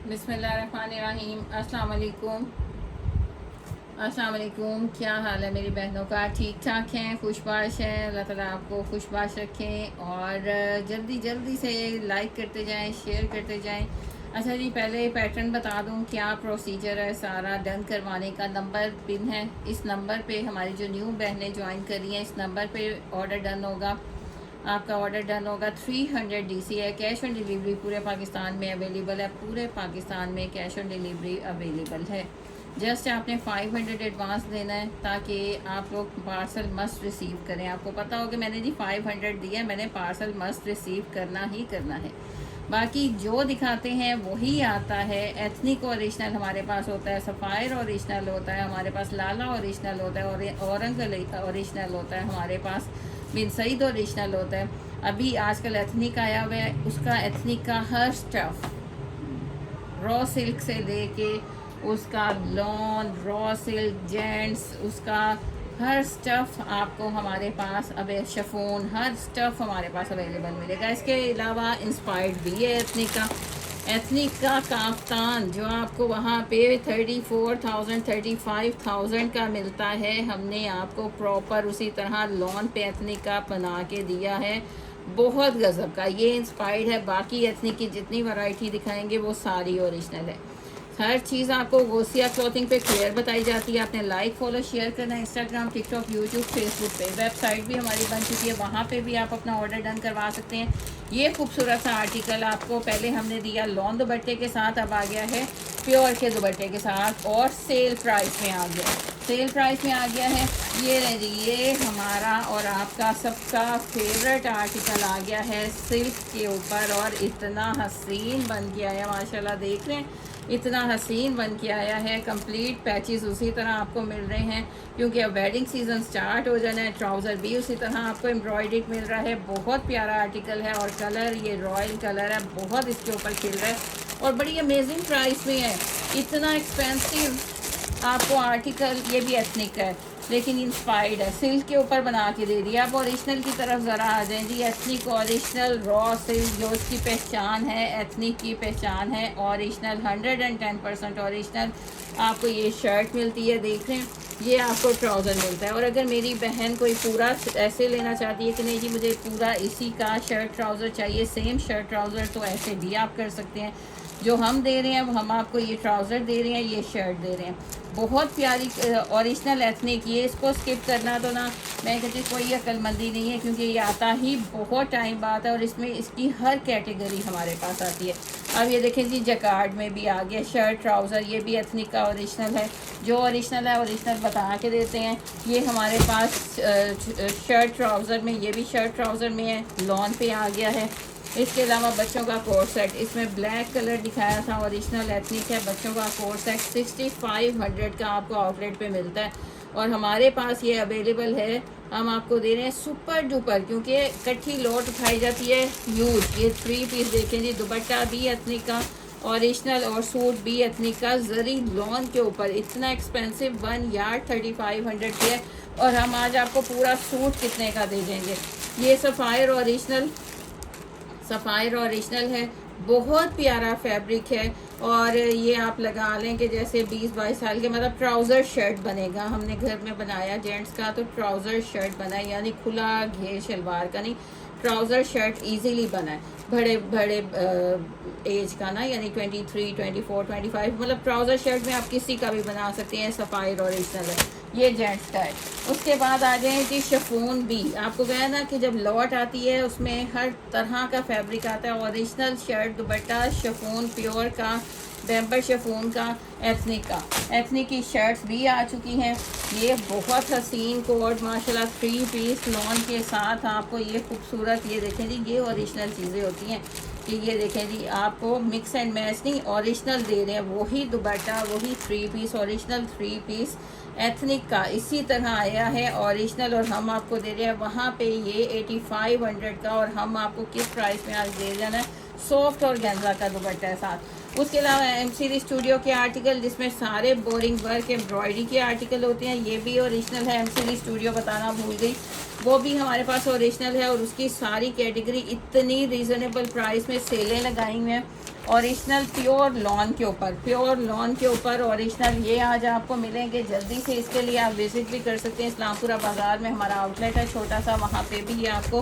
बिस्मिल्लाहिर्रहमानिर्रहीम। अस्सलाम वालेकुम। अस्सलाम वालेकुम। क्या हाल है मेरी बहनों का? ठीक ठाक हैं, खुशबाश हैं। अल्लाह ताला आपको खुशबाश रखें और जल्दी जल्दी से लाइक करते जाएं, शेयर करते जाएं। अच्छा जी, पहले पैटर्न बता दूं क्या प्रोसीजर है। सारा डन करवाने का नंबर पिन है, इस नंबर पे हमारी जो न्यू बहनें ज्वाइन कर रही हैं इस नंबर पे ऑर्डर डन होगा। आपका ऑर्डर डन होगा। 300 DC है। कैश ऑन डिलीवरी पूरे पाकिस्तान में अवेलेबल है। पूरे पाकिस्तान में कैश ऑन डिलीवरी अवेलेबल है। जस्ट आपने 500 एडवांस देना है ताकि आप लोग पार्सल मस्ट रिसीव करें। आपको पता हो कि मैंने जी 500 दिया है, मैंने पार्सल मस्ट रिसीव करना ही करना है। बाकी जो दिखाते हैं वही आता है। एथनिक ओरिजिनल हमारे पास होता है, सफ़ायर ओरिजिनल होता है हमारे पास, लाला ओरिजिनल होता है और औरंग ओरिजिनल होता है हमारे पास, बिन सईद ओरिजिनल होता है। अभी आजकल एथनिक आया हुआ है, उसका एथनिक का हर स्टफ़ रॉ सिल्क से लेके उसका लॉन रॉ सिल्क जेंट्स, उसका हर स्टफ़ आपको हमारे पास अब शफोन हर स्टफ़ हमारे पास अवेलेबल मिलेगा। इसके अलावा इंस्पायर्ड भी है एथनिक का काफ्तान जो आपको वहाँ पे 34,000 35,000 का मिलता है। हमने आपको प्रॉपर उसी तरह लॉन पे एथनिक का बना के दिया है, बहुत गज़ब का। ये इंस्पायर्ड है, बाकी एथनिक की जितनी वैरायटी दिखाएंगे वो सारी ओरिजिनल है। हर चीज़ आपको गोसिया क्लॉथिंग पे क्लियर बताई जाती है। आपने लाइक फॉलो शेयर करना है इंस्टाग्राम, टिकटॉक, यूट्यूब, फेसबुक पे। वेबसाइट भी हमारी बन चुकी है, वहाँ पे भी आप अपना ऑर्डर डन करवा सकते हैं। ये खूबसूरत सा आर्टिकल आपको पहले हमने दिया लॉन दुपट्टे के साथ, अब आ गया है प्योर के दुपट्टे के साथ और सेल प्राइस में आ गया सेल प्राइस में आ गया है। ये रही, ये हमारा और आपका सबका फेवरेट आर्टिकल आ गया है सिल्क के ऊपर और इतना हसीन बन के आया माशाल्लाह। देख रहे हैं इतना हसीन बन के आया है। कंप्लीट पैचेस उसी तरह आपको मिल रहे हैं क्योंकि अब वेडिंग सीजन स्टार्ट हो जाना है। ट्राउज़र भी उसी तरह आपको एम्ब्रॉयडर्ड मिल रहा है। बहुत प्यारा आर्टिकल है और कलर ये रॉयल कलर है, बहुत इसके ऊपर खिल रहा है और बड़ी अमेजिंग प्राइस में है। इतना एक्सपेंसिव आपको आर्टिकल, ये भी एथनिक है लेकिन इंस्पायर्ड है, सिल्क के ऊपर बना के दे दिया। आप ओरिजिनल की तरफ ज़रा आ जाएं जी। एथनिक ओरिजिनल रॉ सिल्क जो इसकी पहचान है, एथनिक की पहचान है ओरिजिनल, 110% ओरिजिनल। आपको ये शर्ट मिलती है, देख रहे हैं, ये आपको ट्राउज़र मिलता है। और अगर मेरी बहन कोई पूरा ऐसे लेना चाहती है कि नहीं जी मुझे पूरा इसी का शर्ट ट्राउज़र चाहिए, सेम शर्ट ट्राउज़र, तो ऐसे भी आप कर सकते हैं। जो हम दे रहे हैं हम आपको ये ट्राउज़र दे रहे हैं, ये शर्ट दे रहे हैं। बहुत प्यारी ओरिजिनल एथनिक। ये इसको स्किप करना तो ना मैं कहती कोई अक्लमंदी नहीं है क्योंकि ये आता ही बहुत टाइम बाद है और इसमें इसकी हर कैटेगरी हमारे पास आती है। अब ये देखें जी जकार्ड में भी आ गया शर्ट ट्राउज़र, ये भी एथनिक का ओरिजिनल है। जो ओरिजिनल है ओरिजिनल बता के देते हैं। ये हमारे पास शर्ट ट्राउज़र में, ये भी शर्ट ट्राउज़र में है, लॉन पे आ गया है। इसके अलावा बच्चों का कोट सेट, इसमें ब्लैक कलर दिखाया था, ओरिजिनल एथनिक है। बच्चों का कोट सेट 6500 का आपको आउटलेट पे मिलता है और हमारे पास ये अवेलेबल है। हम आपको दे रहे हैं सुपर डुपर क्योंकि इकट्ठी लोट उठाई जाती है यूज। ये 3 पीस देखें जी, दुपट्टा भी एथनिक का ओरिजिनल और सूट भी एथनिक का जरी लॉन के ऊपर। इतना एक्सपेंसिव 1 यार्ड 3500 की है और हम आज आपको पूरा सूट कितने का दे देंगे। ये सफ़ायर ओरिजिनल है, बहुत प्यारा फैब्रिक है और ये आप लगा लें कि जैसे 20-22 साल के, मतलब ट्राउज़र शर्ट बनेगा। हमने घर में बनाया जेंट्स का, तो ट्राउज़र शर्ट बना है, यानी खुला घेर शलवार का नहीं, ट्राउज़र शर्ट इजीली बना है। बड़े बड़े एज का ना, यानी 23, 24, 25, मतलब ट्राउज़र शर्ट में आप किसी का भी बना सकते हैं। सफ़ायर ओरिजिनल है, ये जेंट्स का है। उसके बाद आ जाए कि शिफॉन भी, आपको कहा ना कि जब लॉट आती है उसमें हर तरह का फैब्रिक आता है। ओरिजिनल शर्ट दुपट्टा शिफॉन प्योर का, बैम्बर शिफॉन का, एथनिक की शर्ट्स भी आ चुकी हैं। ये बहुत हसीन कोट माशाल्लाह 3 पीस लॉन के साथ आपको ये खूबसूरत, ये देखें जी, ये ओरिजिनल चीज़ें होती हैं कि ये देखें जी आपको मिक्स एंड मैच नहीं, ओरिजिनल दे रहे हैं। वही दुपट्टा, वही 3 पीस, ओरिजिनल 3 पीस एथनिक का इसी तरह आया है ओरिजिनल और हम आपको दे रहे हैं वहाँ पे ये 8500 का। और हम आपको किस प्राइस में आज दे देना है, सॉफ्ट और गेंजा का दुपट्टा है साथ। उसके अलावा एम सीरीज स्टूडियो के आर्टिकल जिसमें सारे बोरिंग वर्क एम्ब्रॉयडरी के आर्टिकल होते हैं, ये भी ओरिजिनल है। एम सीरीज स्टूडियो बताना भूल गई, वो भी हमारे पास ओरिजिनल है और उसकी सारी कैटेगरी इतनी रीज़नेबल प्राइस में सेलें लगाई हुई हैं। ओरिजिनल प्योर लॉन के ऊपर, प्योर लॉन के ऊपर ओरिजिनल ये आज आपको मिलेंगे जल्दी से। इसके लिए आप विज़िट भी कर सकते हैं, इस्लामपुरा बाज़ार में हमारा आउटलेट है छोटा सा, वहाँ पे भी ये आपको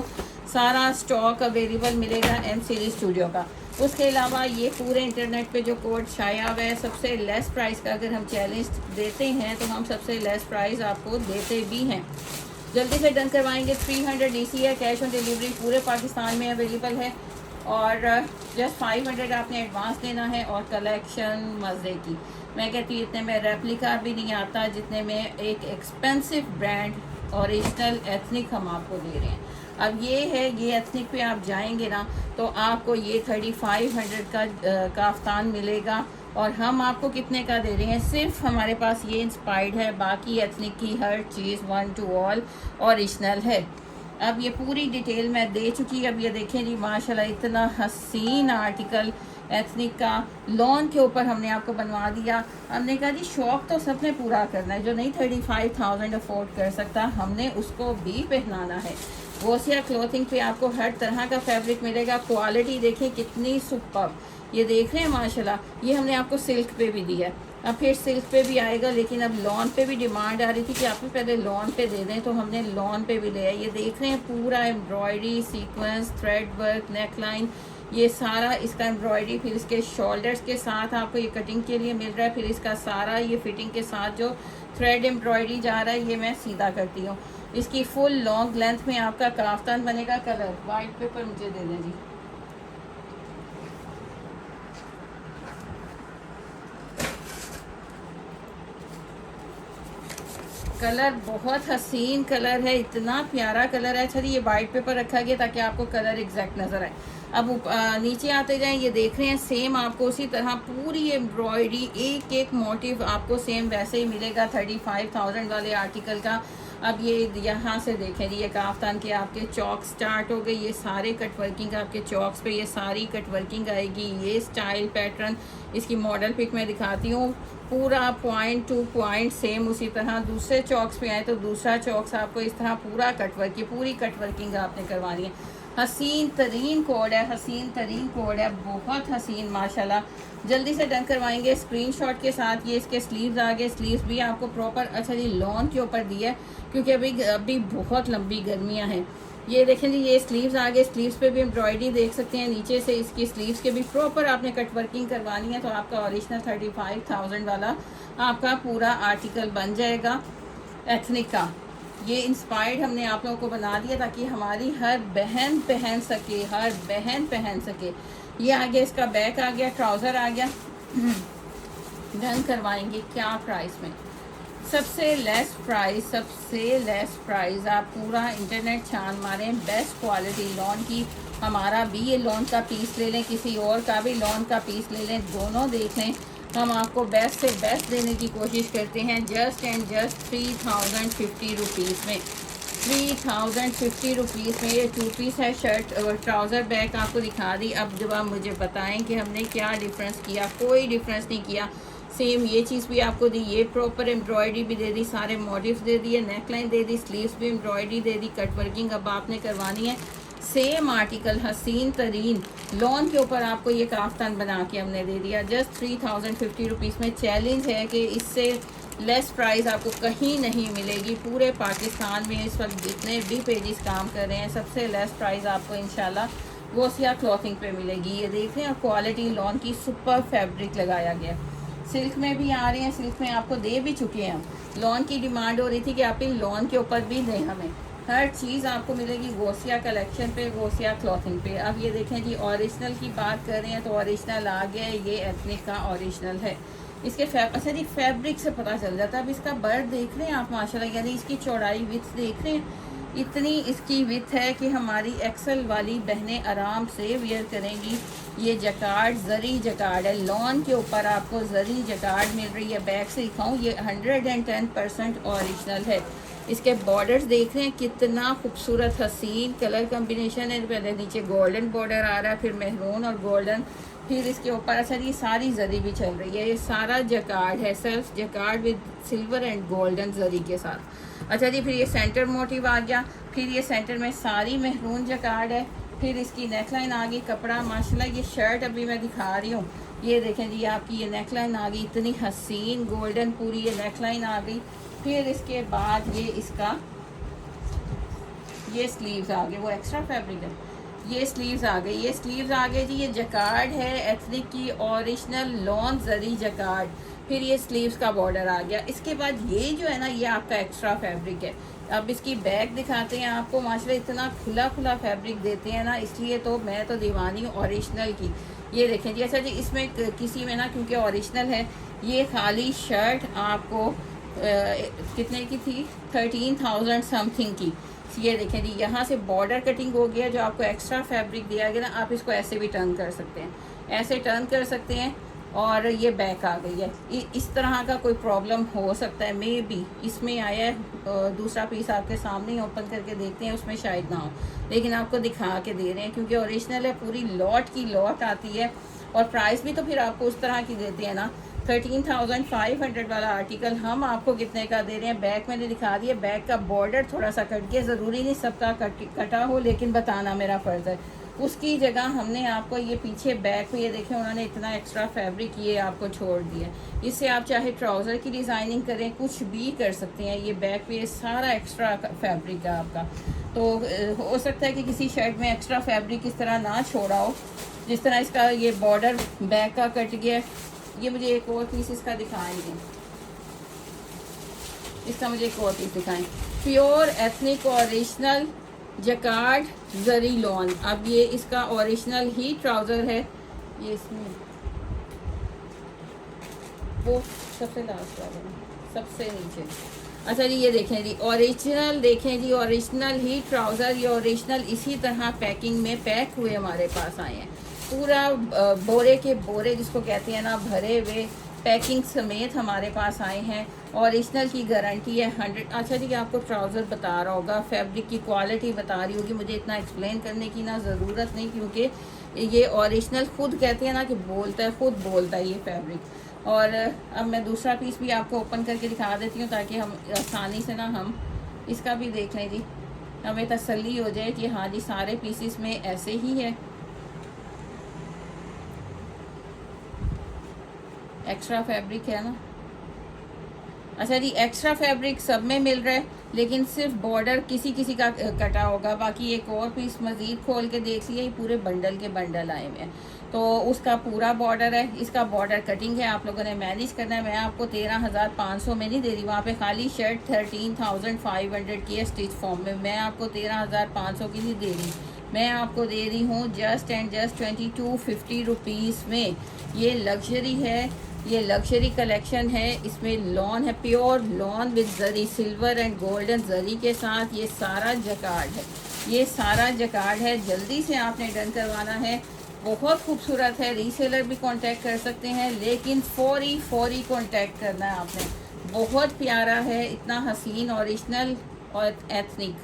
सारा स्टॉक अवेलेबल मिलेगा एम सीरीज स्टूडियो का। उसके अलावा ये पूरे इंटरनेट पे जो कोड छाया हुआ है सबसे लेस प्राइस का, अगर हम चैलेंज देते हैं तो हम सबसे लेस प्राइस आपको देते भी हैं। जल्दी से डन करवाएंगे। 300 DC है, कैश ऑन डिलीवरी पूरे पाकिस्तान में अवेलेबल है और जस्ट 500 आपने एडवांस देना है और कलेक्शन मज़े की। मैं कहती हूँ इतने में रेप्लिका भी नहीं आता जितने में एक एक्सपेंसिव ब्रांड ओरिजिनल एथनिक हम आपको दे रहे हैं। अब ये है, ये एथनिक पे आप जाएंगे ना तो आपको ये 3500 का काफ्तान मिलेगा और हम आपको कितने का दे रहे हैं, सिर्फ हमारे पास ये इंस्पायर्ड है, बाकी एथनिक की हर चीज़ 1 to all ओरिजिनल है। अब ये पूरी डिटेल मैं दे चुकी। अब ये देखें जी माशाल्लाह इतना हसीन आर्टिकल एथनिक का लॉन के ऊपर हमने आपको बनवा दिया। हमने कहा जी शौक़ तो सबने पूरा करना है, जो नहीं 35,000 अफोर्ड कर सकता हमने उसको भी पहनाना है। गोसिया क्लोथिंग पे आपको हर तरह का फैब्रिक मिलेगा। क्वालिटी देखें कितनी सुपर, ये देख रहे हैं माशाल्लाह। ये हमने आपको सिल्क पे भी दिया है, अब फिर सिल्क पे भी आएगा, लेकिन अब लॉन पे भी डिमांड आ रही थी कि आप पहले लॉन पे दे दें, तो हमने लॉन पे भी लिया। ये देख रहे हैं पूरा embroidery, sequence, thread work, neck line, ये सारा इसका एम्ब्रॉयडरी, फिर इसके शोल्डर्स के साथ आपको ये कटिंग के लिए मिल रहा है, फिर इसका सारा ये फिटिंग के साथ जो थ्रेड एम्ब्रॉयडरी जा रहा है ये मैं सीधा करती हूँ। इसकी फुल लॉन्ग लेंथ में आपका काफ्तान बनेगा। कलर वाइट पेपर मुझे दे दें जी। कलर बहुत हसीन कलर है, इतना प्यारा कलर है। अच्छा ये वाइट पेपर रखा गया ताकि आपको कलर एग्जैक्ट नज़र आए। अब नीचे आते जाएं, ये देख रहे हैं सेम आपको उसी तरह पूरी एम्ब्रॉयडरी, एक एक मोटिव आपको सेम वैसे ही मिलेगा 35,000 वाले आर्टिकल का। अब ये यहाँ से देखें ये काफ्तान के आपके चौक स्टार्ट हो गई, ये सारे कट वर्किंग आपके चौक्स पे ये सारी कट वर्किंग आएगी। ये स्टाइल पैटर्न इसकी मॉडल पिक में दिखाती हूँ, पूरा पॉइंट टू पॉइंट सेम उसी तरह। दूसरे चौक्स पे आए तो दूसरा चौक्स आपको इस तरह पूरा कट वर्क, ये पूरी कट वर्किंग आपने करवानी है। हसीन तरीन कोड है, हसीन तरीन कोड है, बहुत हसीन माशाल्लाह। जल्दी से डन करवाएंगे स्क्रीनशॉट के साथ। ये इसके स्लीव्स आ गए, स्लीव्स भी आपको प्रॉपर अच्छा जी लॉन के ऊपर दिया है क्योंकि अभी बहुत लंबी गर्मियां हैं। ये देखें जी ये स्लीव्स आ गए, स्लीव्स पे भी एम्ब्रॉयडरी देख सकते हैं। नीचे से इसकी स्लीव्स के भी प्रॉपर आपने कट वर्किंग करवानी है तो आपका ओरिजिनल 35,000 वाला आपका पूरा आर्टिकल बन जाएगा एथनिक का। ये इंस्पायर्ड हमने आप लोगों को बना दिया ताकि हमारी हर बहन पहन सके, हर बहन पहन सके। ये आ गया, इसका बैक आ गया, ट्राउज़र आ गया। डन करवाएंगे क्या प्राइस में, सबसे लेस प्राइस, सबसे लेस प्राइस। आप पूरा इंटरनेट छान मारें, बेस्ट क्वालिटी लॉन की। हमारा भी ये लॉन का पीस ले लें, किसी और का भी लॉन का पीस ले लें, दोनों देख लें। हम आपको बेस्ट से बेस्ट देने की कोशिश करते हैं। जस्ट एंड जस्ट 3050 रुपीज़ में, 3050 रुपीज़ में ये 2 पीस है। शर्ट और ट्राउज़र बैक आपको दिखा दी। अब जब आप मुझे बताएं कि हमने क्या डिफरेंस किया, कोई डिफरेंस नहीं किया। सेम ये चीज़ भी आपको दी, ये प्रॉपर एम्ब्रॉयडरी भी दे दी, सारे मोटिव्स दे दिए, नेक लाइन दे दी, स्लीव्स भी एम्ब्रॉयडरी दे दी, कट वर्किंग अब आपने करवानी है। सेम आर्टिकल हसीन तरीन लॉन के ऊपर आपको ये काफ्तान बना के हमने दे दिया जस्ट 3050 रुपीज़ में। चैलेंज है कि इससे लेस प्राइस आपको कहीं नहीं मिलेगी पूरे पाकिस्तान में। इस वक्त जितने भी पेजेस काम कर रहे हैं सबसे लेस प्राइस आपको इंशाल्लाह गोसिया क्लॉथिंग पे मिलेगी। ये देख रहे हैं क्वालिटी लॉन की सुपर फैब्रिक लगाया गया। सिल्क में भी आ रहे हैं, सिल्क में आपको दे भी चुके हैं हम। लॉन की डिमांड हो रही थी कि आप इन लॉन के ऊपर भी दें, हमें हर चीज़ आपको मिलेगी गोसिया कलेक्शन पे, गोसिया क्लॉथिंग पे। अब ये देखें जी ओरिजिनल की बात कर रहे हैं तो ओरिजिनल आ गया, ये एथनिक का ओरिजिनल है। इसके अच्छा जी फैब्रिक से पता चल जाता है। अब इसका बर्ड देख रहे हैं आप माशाल्लाह, यानी इसकी चौड़ाई विथ देख रहे हैं, इतनी इसकी विथ है कि हमारी एक्सल वाली बहनें आराम से वेयर करेंगी। ये जकार्ड जरी जकार्ड है, लॉन के ऊपर आपको जरी जकार्ड मिल रही है। बैक से दिखाऊँ, ये 110% ओरिजिनल है। इसके बॉर्डर्स देख रहे हैं कितना खूबसूरत हसीन कलर कम्बिनेशन है। पहले नीचे गोल्डन बॉर्डर आ रहा है, फिर मेहरून और गोल्डन, फिर इसके ऊपर अच्छा ये सारी जरी भी चल रही है। ये सारा जकार्ड है, self jacquard with silver and golden zari के साथ। अच्छा जी फिर ये सेंटर मोटिव आ गया, फिर ये सेंटर में सारी मेहरून जकार्ड है, फिर इसकी नेकलाइन आ गई, कपड़ा माशाल्लाह। ये शर्ट अभी मैं दिखा रही हूँ, ये देखें जी आपकी ये नेकलाइन आ गई, इतनी हसीन गोल्डन पूरी ये नेकलाइन आ गई। फिर इसके बाद ये इसका ये स्लीव्स आ गए, वो एक्स्ट्रा फैब्रिक है, ये स्लीव्स आ गई, ये स्लीव्स आ गए जी। ये जकार्ड है एथनिक की ओरिजिनल लॉन जरी जकार्ड। फिर ये स्लीव्स का बॉर्डर आ गया। इसके बाद ये जो है ना ये आपका एक्स्ट्रा फैब्रिक है। अब इसकी बैक दिखाते हैं आपको, माशाल्लाह इतना खुला खुला फैब्रिक देते हैं ना, इसलिए तो मैं तो दीवानी हूँ ओरिजिनल की। ये देखें जी। अच्छा जी, इसमें किसी में ना क्योंकि ओरिजिनल है, ये खाली शर्ट आपको कितने की थी, 13,000 समथिंग की। ये देखें जी, यहाँ से बॉर्डर कटिंग हो गया, जो आपको एक्स्ट्रा फैब्रिक दिया गया ना, आप इसको ऐसे भी टर्न कर सकते हैं, ऐसे टर्न कर सकते हैं। और ये बैक आ गई है। इस तरह का कोई प्रॉब्लम हो सकता है, मे बी इसमें आया है। दूसरा पीस आपके सामने ही ओपन करके देखते हैं, उसमें शायद ना हो, लेकिन आपको दिखा के दे रहे हैं क्योंकि ओरिजिनल है। पूरी लॉट की लॉट आती है और प्राइस भी तो फिर आपको उस तरह की देते हैं ना। 13,500 वाला आर्टिकल हम आपको कितने का दे रहे हैं। बैक मैंने दिखा दिया, बैक का बॉर्डर थोड़ा सा कट गया, ज़रूरी नहीं सबका कटा हो, लेकिन बताना मेरा फ़र्ज़ है। उसकी जगह हमने आपको ये पीछे बैक पे ये देखें उन्होंने इतना एक्स्ट्रा फैब्रिक ये आपको छोड़ दिया। इससे आप चाहे ट्राउज़र की डिज़ाइनिंग करें, कुछ भी कर सकते हैं। ये बैक पे ये सारा एक्स्ट्रा फैब्रिक है आपका। तो हो सकता है कि किसी शर्ट में एक्स्ट्रा फैब्रिक इस तरह ना छोड़ा हो, जिस तरह इसका ये बॉर्डर बैक का कट गया। ये मुझे एक और पीस इसका दिखाएंगे, इसका मुझे एक और पीस दिखाएं। प्योर एथनिक ओरिजिनल जकार्ड जरी लॉन। अब ये इसका ओरिजिनल ही ट्राउज़र है। ये इसमें वो सबसे लास्ट वाला, सबसे नीचे। अच्छा जी, ये देखें जी ओरिजिनल, देखें जी ओरिजिनल ही ट्राउज़र। ये ओरिजिनल इसी तरह पैकिंग में पैक हुए हमारे पास आए हैं, पूरा बोरे के बोरे जिसको कहते हैं ना, भरे हुए पैकिंग समेत हमारे पास आए हैं। ओरिजिनल की गारंटी है 100। अच्छा जी, आपको ट्राउज़र बता रहा होगा, फैब्रिक की क्वालिटी बता रही होगी, मुझे इतना एक्सप्लेन करने की ना ज़रूरत नहीं, क्योंकि ये ओरिजिनल खुद कहते हैं ना कि बोलता है, खुद बोलता है ये फैब्रिक। और अब मैं दूसरा पीस भी आपको ओपन करके दिखा देती हूँ, ताकि हम आसानी से ना हम इसका भी देख लें जी, हमें तसल्ली हो जाए कि हाँ जी सारे पीसीस में ऐसे ही है। एक्स्ट्रा फैब्रिक है ना। अच्छा जी, एक्स्ट्रा फैब्रिक सब में मिल रहा है, लेकिन सिर्फ बॉर्डर किसी किसी का कटा होगा। बाकी एक और पीस मज़ीद खोल के देख लिया, ये पूरे बंडल के बंडल आए हुए हैं, तो उसका पूरा बॉर्डर है। इसका बॉर्डर कटिंग है, आप लोगों ने मैनेज करना है। मैं आपको 13,500 में नहीं दे रही, वहाँ पे खाली शर्ट 13,500 की है स्टिच फॉर्म में। मैं आपको 13,500 की नहीं दे रही, मैं आपको दे रही हूँ जस्ट एंड जस्ट 2250 रुपीज़ में। ये लग्जरी है, ये लग्जरी कलेक्शन है। इसमें लॉन है, pure lawn with zari, silver and golden zari के साथ। ये सारा जकार्ड है, ये सारा जकार्ड है। जल्दी से आपने डन करवाना है, बहुत खूबसूरत है। रीसेलर भी कांटेक्ट कर सकते हैं, लेकिन फौरी कांटेक्ट करना है आपने। बहुत प्यारा है, इतना हसीन ओरिजिनल और ethnic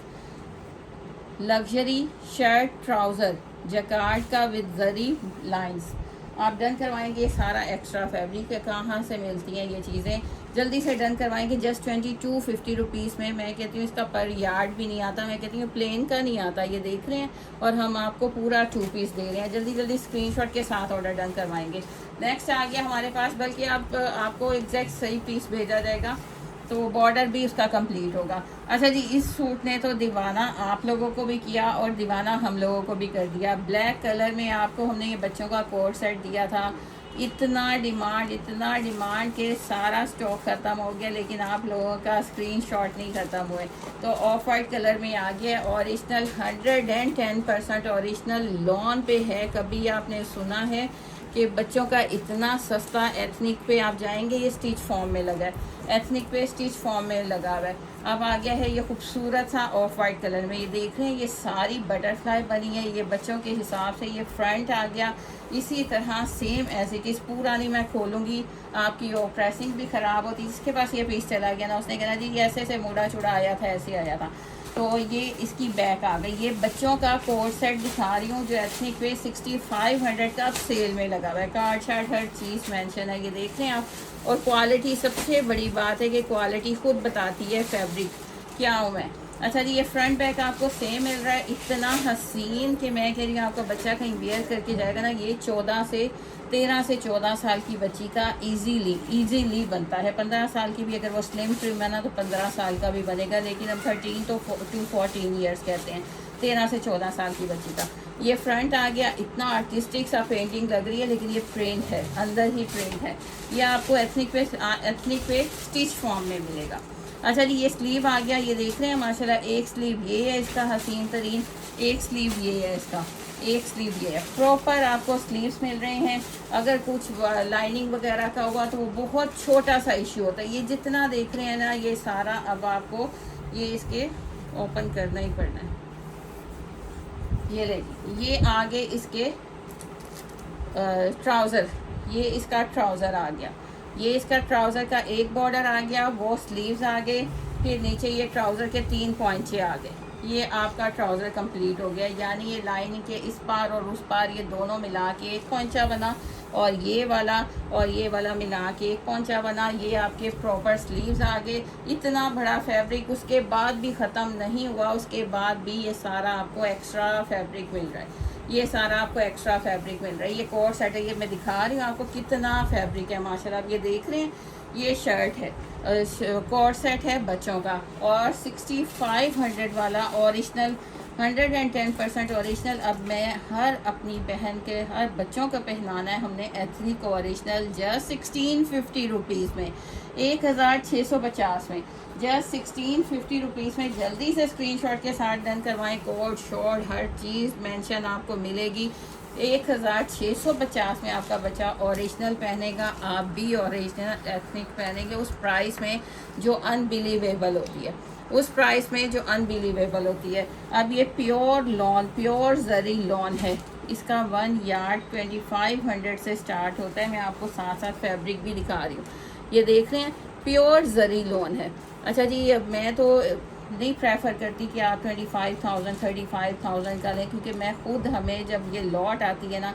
luxury shirt trouser jacquard का विद जरी लाइंस। आप डन करवाएंगे। सारा एक्स्ट्रा फैब्रिक कहाँ से मिलती हैं ये चीज़ें, जल्दी से डन करवाएंगे। जस्ट 2250 रुपीज़ में। मैं कहती हूँ इसका पर यार्ड भी नहीं आता, मैं कहती हूँ प्लेन का नहीं आता। ये देख रहे हैं, और हम आपको पूरा 2 पीस दे रहे हैं। जल्दी जल्दी स्क्रीनशॉट के साथ ऑर्डर डन करवाएंगे। नेक्स्ट आ गया हमारे पास, बल्कि आपको एग्जैक्ट सही पीस भेजा जाएगा, तो बॉर्डर भी उसका कंप्लीट होगा। अच्छा जी, इस सूट ने तो दीवाना आप लोगों को भी किया और दीवाना हम लोगों को भी कर दिया। ब्लैक कलर में आपको हमने ये बच्चों का कोट सेट दिया था, इतना डिमांड के सारा स्टॉक ख़त्म हो गया, लेकिन आप लोगों का स्क्रीनशॉट नहीं ख़त्म हुए, तो ऑफ वाइट कलर में आ गया। ओरिजिनल 110% ओरिजिनल लॉन पे है। कभी आपने सुना है कि बच्चों का इतना सस्ता एथनिक पे आप जाएंगे, ये स्टिच फॉर्म में लगा है, एथनिक पे स्टिच फॉर्म में लगा हुआ है। अब आ गया है ये खूबसूरत सा ऑफ वाइट कलर में। ये देख रहे हैं, ये सारी बटरफ्लाई बनी है, ये बच्चों के हिसाब से। ये फ्रंट आ गया इसी तरह सेम एज इट इज़, पूरा नहीं मैं खोलूँगी, आपकी वो प्रेसिंग भी ख़राब होती। जिसके पास ये पीस चला गया ना, उसने कहना जी ये ऐसे मुड़ा चुड़ा आया था, ऐसे आया था। तो ये इसकी बैक आ गई। ये बच्चों का कोट सेट दिखा रही हूँ, जो एथनिक पे 6500 का सेल में लगा हुआ है। कार्ड शार्ट हर चीज़ मेंशन है, ये देख रहे हैं आप। और क्वालिटी, सबसे बड़ी बात है कि क्वालिटी खुद बताती है फैब्रिक। क्या हूँ मैं, अच्छा जी, ये फ्रंट बैक आपको सेम मिल रहा है, इतना हसीन कि मैं कह रही हूँ आपका बच्चा कहीं वेयर करके जाएगा ना, ये 13 से 14 साल की बच्ची का इजीली बनता है। 15 साल की भी अगर वो स्लिम ट्रिम है ना तो 15 साल का भी बनेगा, लेकिन हम 13 टू 14 ईयर्स कहते हैं, 13 से 14 साल की बच्ची का। ये फ्रंट आ गया, इतना आर्टिस्टिक सा पेंटिंग लग रही है, लेकिन ये प्रिंट है, अंदर ही प्रिंट है। ये आपको एथनिक पे स्टिच फॉर्म में मिलेगा। अच्छा जी, ये स्लीव आ गया, ये देख रहे हैं माशाल्लाह, एक स्लीव ये है इसका हसीन तरीन, एक स्लीव ये है इसका, एक स्लीव ये है। प्रॉपर आपको स्लीव्स मिल रहे हैं। अगर कुछ लाइनिंग वगैरह का हुआ तो वो बहुत छोटा सा इश्यू होता है। ये जितना देख रहे हैं ना, ये सारा अब आपको ये इसके ओपन करना ही पड़ना है। ये ले, ये आगे इसके ट्राउज़र, ये इसका ट्राउज़र आ गया, ये इसका ट्राउज़र का एक बॉर्डर आ गया, वो स्लीव्स आ गए, फिर नीचे ये ट्राउज़र के 3 पॉइंचे आ गए। ये आपका ट्राउज़र कंप्लीट हो गया, यानी ये लाइनिंग के इस पार और उस पार ये दोनों मिला के एक पॉइंचा बना, और ये वाला मिला के एक पॉइंचा बना। ये आपके प्रॉपर स्लीव्स आ गए। इतना बड़ा फैब्रिक उसके बाद भी ख़त्म नहीं हुआ, उसके बाद भी ये सारा आपको एक्स्ट्रा फैब्रिक मिल रहा है, ये सारा आपको एक्स्ट्रा फैब्रिक मिल रहा है। ये कोट सेट है, ये मैं दिखा रही हूँ आपको कितना फैब्रिक है माशाल्लाह। आप ये देख रहे हैं, ये शर्ट है, कोट सेट है बच्चों का, और 6500 वाला ओरिजिनल, 110% ओरिजिनल। अब मैं हर अपनी बहन के, हर बच्चों को पहनाना है हमने एथनिक ओरिजिनल, जस्ट 1650 रुपीज़ में, 1650 में, जस्ट 1650 रुपीज़ में। जल्दी से स्क्रीनशॉट के साथ डन करवाएं। कोड शॉर्ट हर चीज़ मेंशन आपको मिलेगी। 1650 में आपका बच्चा ओरिजिनल पहनेगा, आप भी ओरिजिनल एथनिक पहनेंगे उस प्राइस में जो अनबिलीवेबल होती है, उस प्राइस में जो अनबिलीवेबल होती है। अब ये प्योर लॉन, प्योर जरी लॉन है, इसका 1 यार्ड 2500 से स्टार्ट होता है। मैं आपको साथ साथ फैब्रिक भी दिखा रही हूँ, ये देख रहे हैं, प्योर जरी लॉन है। अच्छा जी, अब मैं तो नहीं प्रेफर करती कि आप 25,000 35,000 का लें, क्योंकि मैं खुद, हमें जब ये लॉट आती है ना,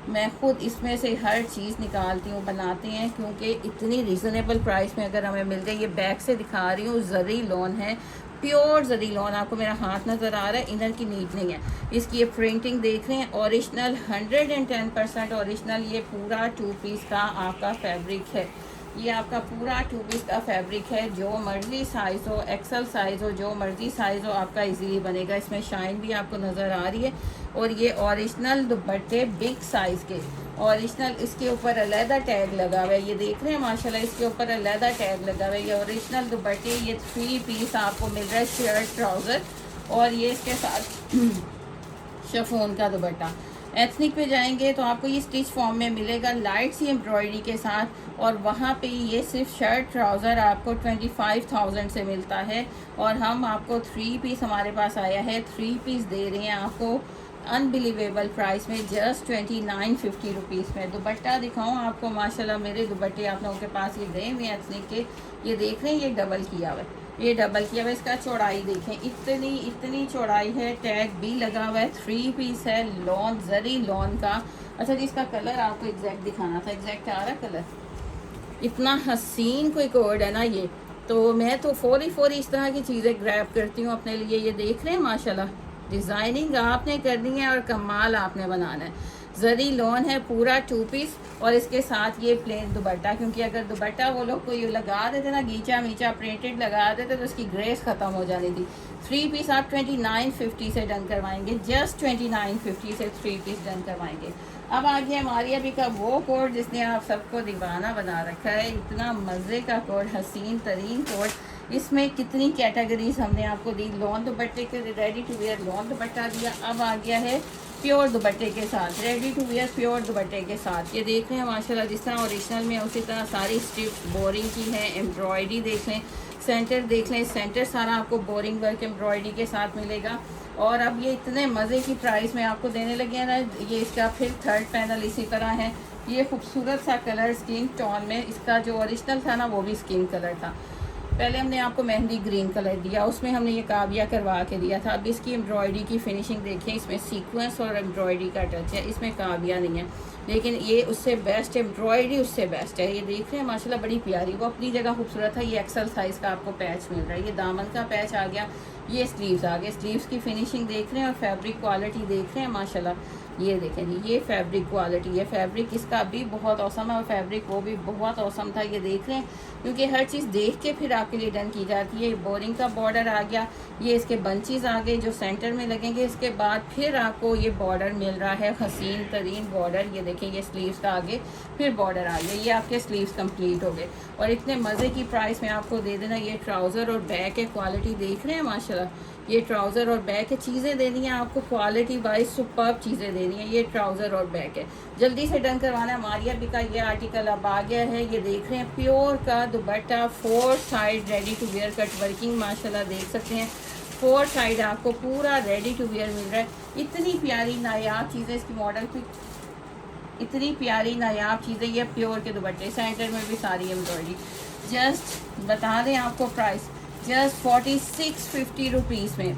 मैं खुद इसमें से हर चीज़ निकालती हूँ, बनाते हैं, क्योंकि इतनी रीज़नेबल प्राइस में अगर हमें मिल जाए। ये बैक से दिखा रही हूँ, जरी लॉन है, प्योर जरी लॉन। आपको मेरा हाथ नज़र आ रहा है, इनर की नीड नहीं है। इसकी ये प्रिंटिंग देख रहे हैं, ओरिजिनल 110% ओरिजिनल। ये पूरा 2 पीस का आपका फैब्रिक है, ये आपका पूरा 2 पीस का फैब्रिक है। जो मर्जी साइज़ हो, एक्सेल साइज़ हो, जो मर्जी साइज़ हो, आपका इजीली बनेगा। इसमें शाइन भी आपको नज़र आ रही है। और ये ओरिजिनल दुपट्टे बिग साइज़ के, ओरिजिनल, इसके ऊपर अलहदा टैग लगा हुआ है, ये देख रहे हैं माशाल्लाह, इसके ऊपर अलहदा टैग लगा हुआ है। ये ओरिजिनल दुपट्टे, ये 3 पीस आपको मिल रहा है, शर्ट ट्राउज़र, और ये इसके साथ शिफॉन का दुपट्टा। एथनिक पे जाएंगे तो आपको ये स्टिच फॉर्म में मिलेगा, लाइट सी एम्ब्रॉयडरी के साथ, और वहाँ पे ये सिर्फ शर्ट ट्राउज़र आपको 25,000 से मिलता है। और हम आपको 3 पीस, हमारे पास आया है 3 पीस दे रहे हैं आपको अनबिलीवेबल प्राइस में, जस्ट 2950 रुपीज़ में। दुपट्टा दिखाऊं आपको, माशाल्लाह मेरे दुपट्टे आप लोगों के पास ये गए हुए हैं एथनिक के, ये देख रहे हैं, ये डबल किया हुआ है, ये डबल किया हुआ है। इसका चौड़ाई देखें, इतनी चौड़ाई है, टैग भी लगा हुआ है, 3 पीस है, लॉन, जरी लॉन का। अच्छा जी, इसका कलर आपको एग्जैक्ट दिखाना था, एग्जैक्ट आ रहा है कलर, इतना हसीन कोई कोड है ना ये, तो मैं तो फौरी इस तरह की चीज़ें ग्रैब करती हूँ अपने लिए। ये देख रहे हैं माशाल्लाह, डिज़ाइनिंग आपने करनी है और कमाल आपने बनाना है। जरी लॉन है, पूरा 2 पीस, और इसके साथ ये प्लेन दुपट्टा, क्योंकि अगर दुपट्टा वो लोग कोई लगा देते ना, गीचा मीचा प्रिंटेड लगा देते तो उसकी ग्रेस ख़त्म हो जानी थी। 3 पीस आप 2950 से डन करवाएंगे, जस्ट 2950 से 3 पीस डन करवाएंगे। अब आ गया हमारी अभी का वो कोड जिसने आप सबको दीवाना बना रखा है, इतना मज़े का कोड, हसीन तरीन कोड। इसमें कितनी कैटेगरीज हमने आपको दी, लॉन दुपट्टे के, ready to wear lawn dupatta दिया। अब आ गया है प्योर दुपट्टे के साथ, रेडी टू वेयर प्योर दुपट्टे के साथ। ये देख रहे हैं माशाल्लाह, जिस तरह ओरिजिनल में उसी तरह सारी स्ट्रिप्स बोरिंग की है, एम्ब्रॉयडरी देख लें, सेंटर देख लें, सेंटर सारा आपको बोरिंग वर्क एम्ब्रॉयडरी के साथ मिलेगा। और अब ये इतने मज़े की प्राइस में आपको देने लगे हैं ना। ये इसका फिर थर्ड पैनल इसी तरह है, ये खूबसूरत सा कलर स्किन टोन में, इसका जो ओरिजिनल था ना वो भी स्किन कलर था। पहले हमने आपको मेहंदी ग्रीन कलर दिया, उसमें हमने ये काविया करवा के दिया था। अब इसकी एम्ब्रॉयडरी की फिनिशिंग देखें, इसमें सीक्वेंस और एम्ब्रॉयडरी का टच है, इसमें काविया नहीं है, लेकिन ये उससे बेस्ट, एम्ब्रॉयडरी उससे बेस्ट है। ये देख रहे हैं माशाल्लाह, बड़ी प्यारी, वो अपनी जगह खूबसूरत है। ये एक्सल साइज़ का आपको पैच मिल रहा है, ये दामन का पैच आ गया, ये स्लीव्स आ गए, स्लीव्स की फिनिशिंग देख रहे हैं और फैब्रिक क्वालिटी देख रहे हैं माशाल्लाह। ये देखें जी, ये फैब्रिक क्वालिटी, ये फैब्रिक इसका भी बहुत औसम है और फैब्रिक वो भी बहुत औसम था। ये देख रहे हैं, क्योंकि हर चीज़ देख के फिर आपके लिए डन की जाती है। बोरिंग का बॉर्डर आ गया, ये इसके बंचेस आ गए जो सेंटर में लगेंगे। इसके बाद फिर आपको ये बॉर्डर मिल रहा है, हसीन तरीन बॉर्डर। ये देखें, ये स्लीव्स का आगे फिर बॉर्डर आ गया। ये आपके स्लीव्स कंप्लीट हो गए और इतने मज़े की प्राइस में आपको दे देना। ये ट्राउज़र और बैक है, क्वालिटी देख रहे हैं माशाल्लाह। ये ट्राउज़र और बैक है, चीज़ें देनी है आपको क्वालिटी वाइज सुपर्ब चीज़ें देनी है। ये ट्राउज़र और बैक है, जल्दी से डन करवाना है। मारिया भी का ये आर्टिकल अब आ गया है। ये देख रहे हैं, प्योर का dupatta, 4 side ready to wear cut working माशाल्लाह देख सकते हैं। 4 साइड आपको पूरा रेडी टू वेयर मिल रहा है। इतनी प्यारी नायाब चीज़ें इसकी मॉडल की, इतनी प्यारी नायाब चीज़ें। ये प्योर के दुपट्टे, सेंटर में भी सारी एम्ब्रॉयडरी। जस्ट बता दें आपको प्राइस, जस्ट 4650 रुपीज़ में,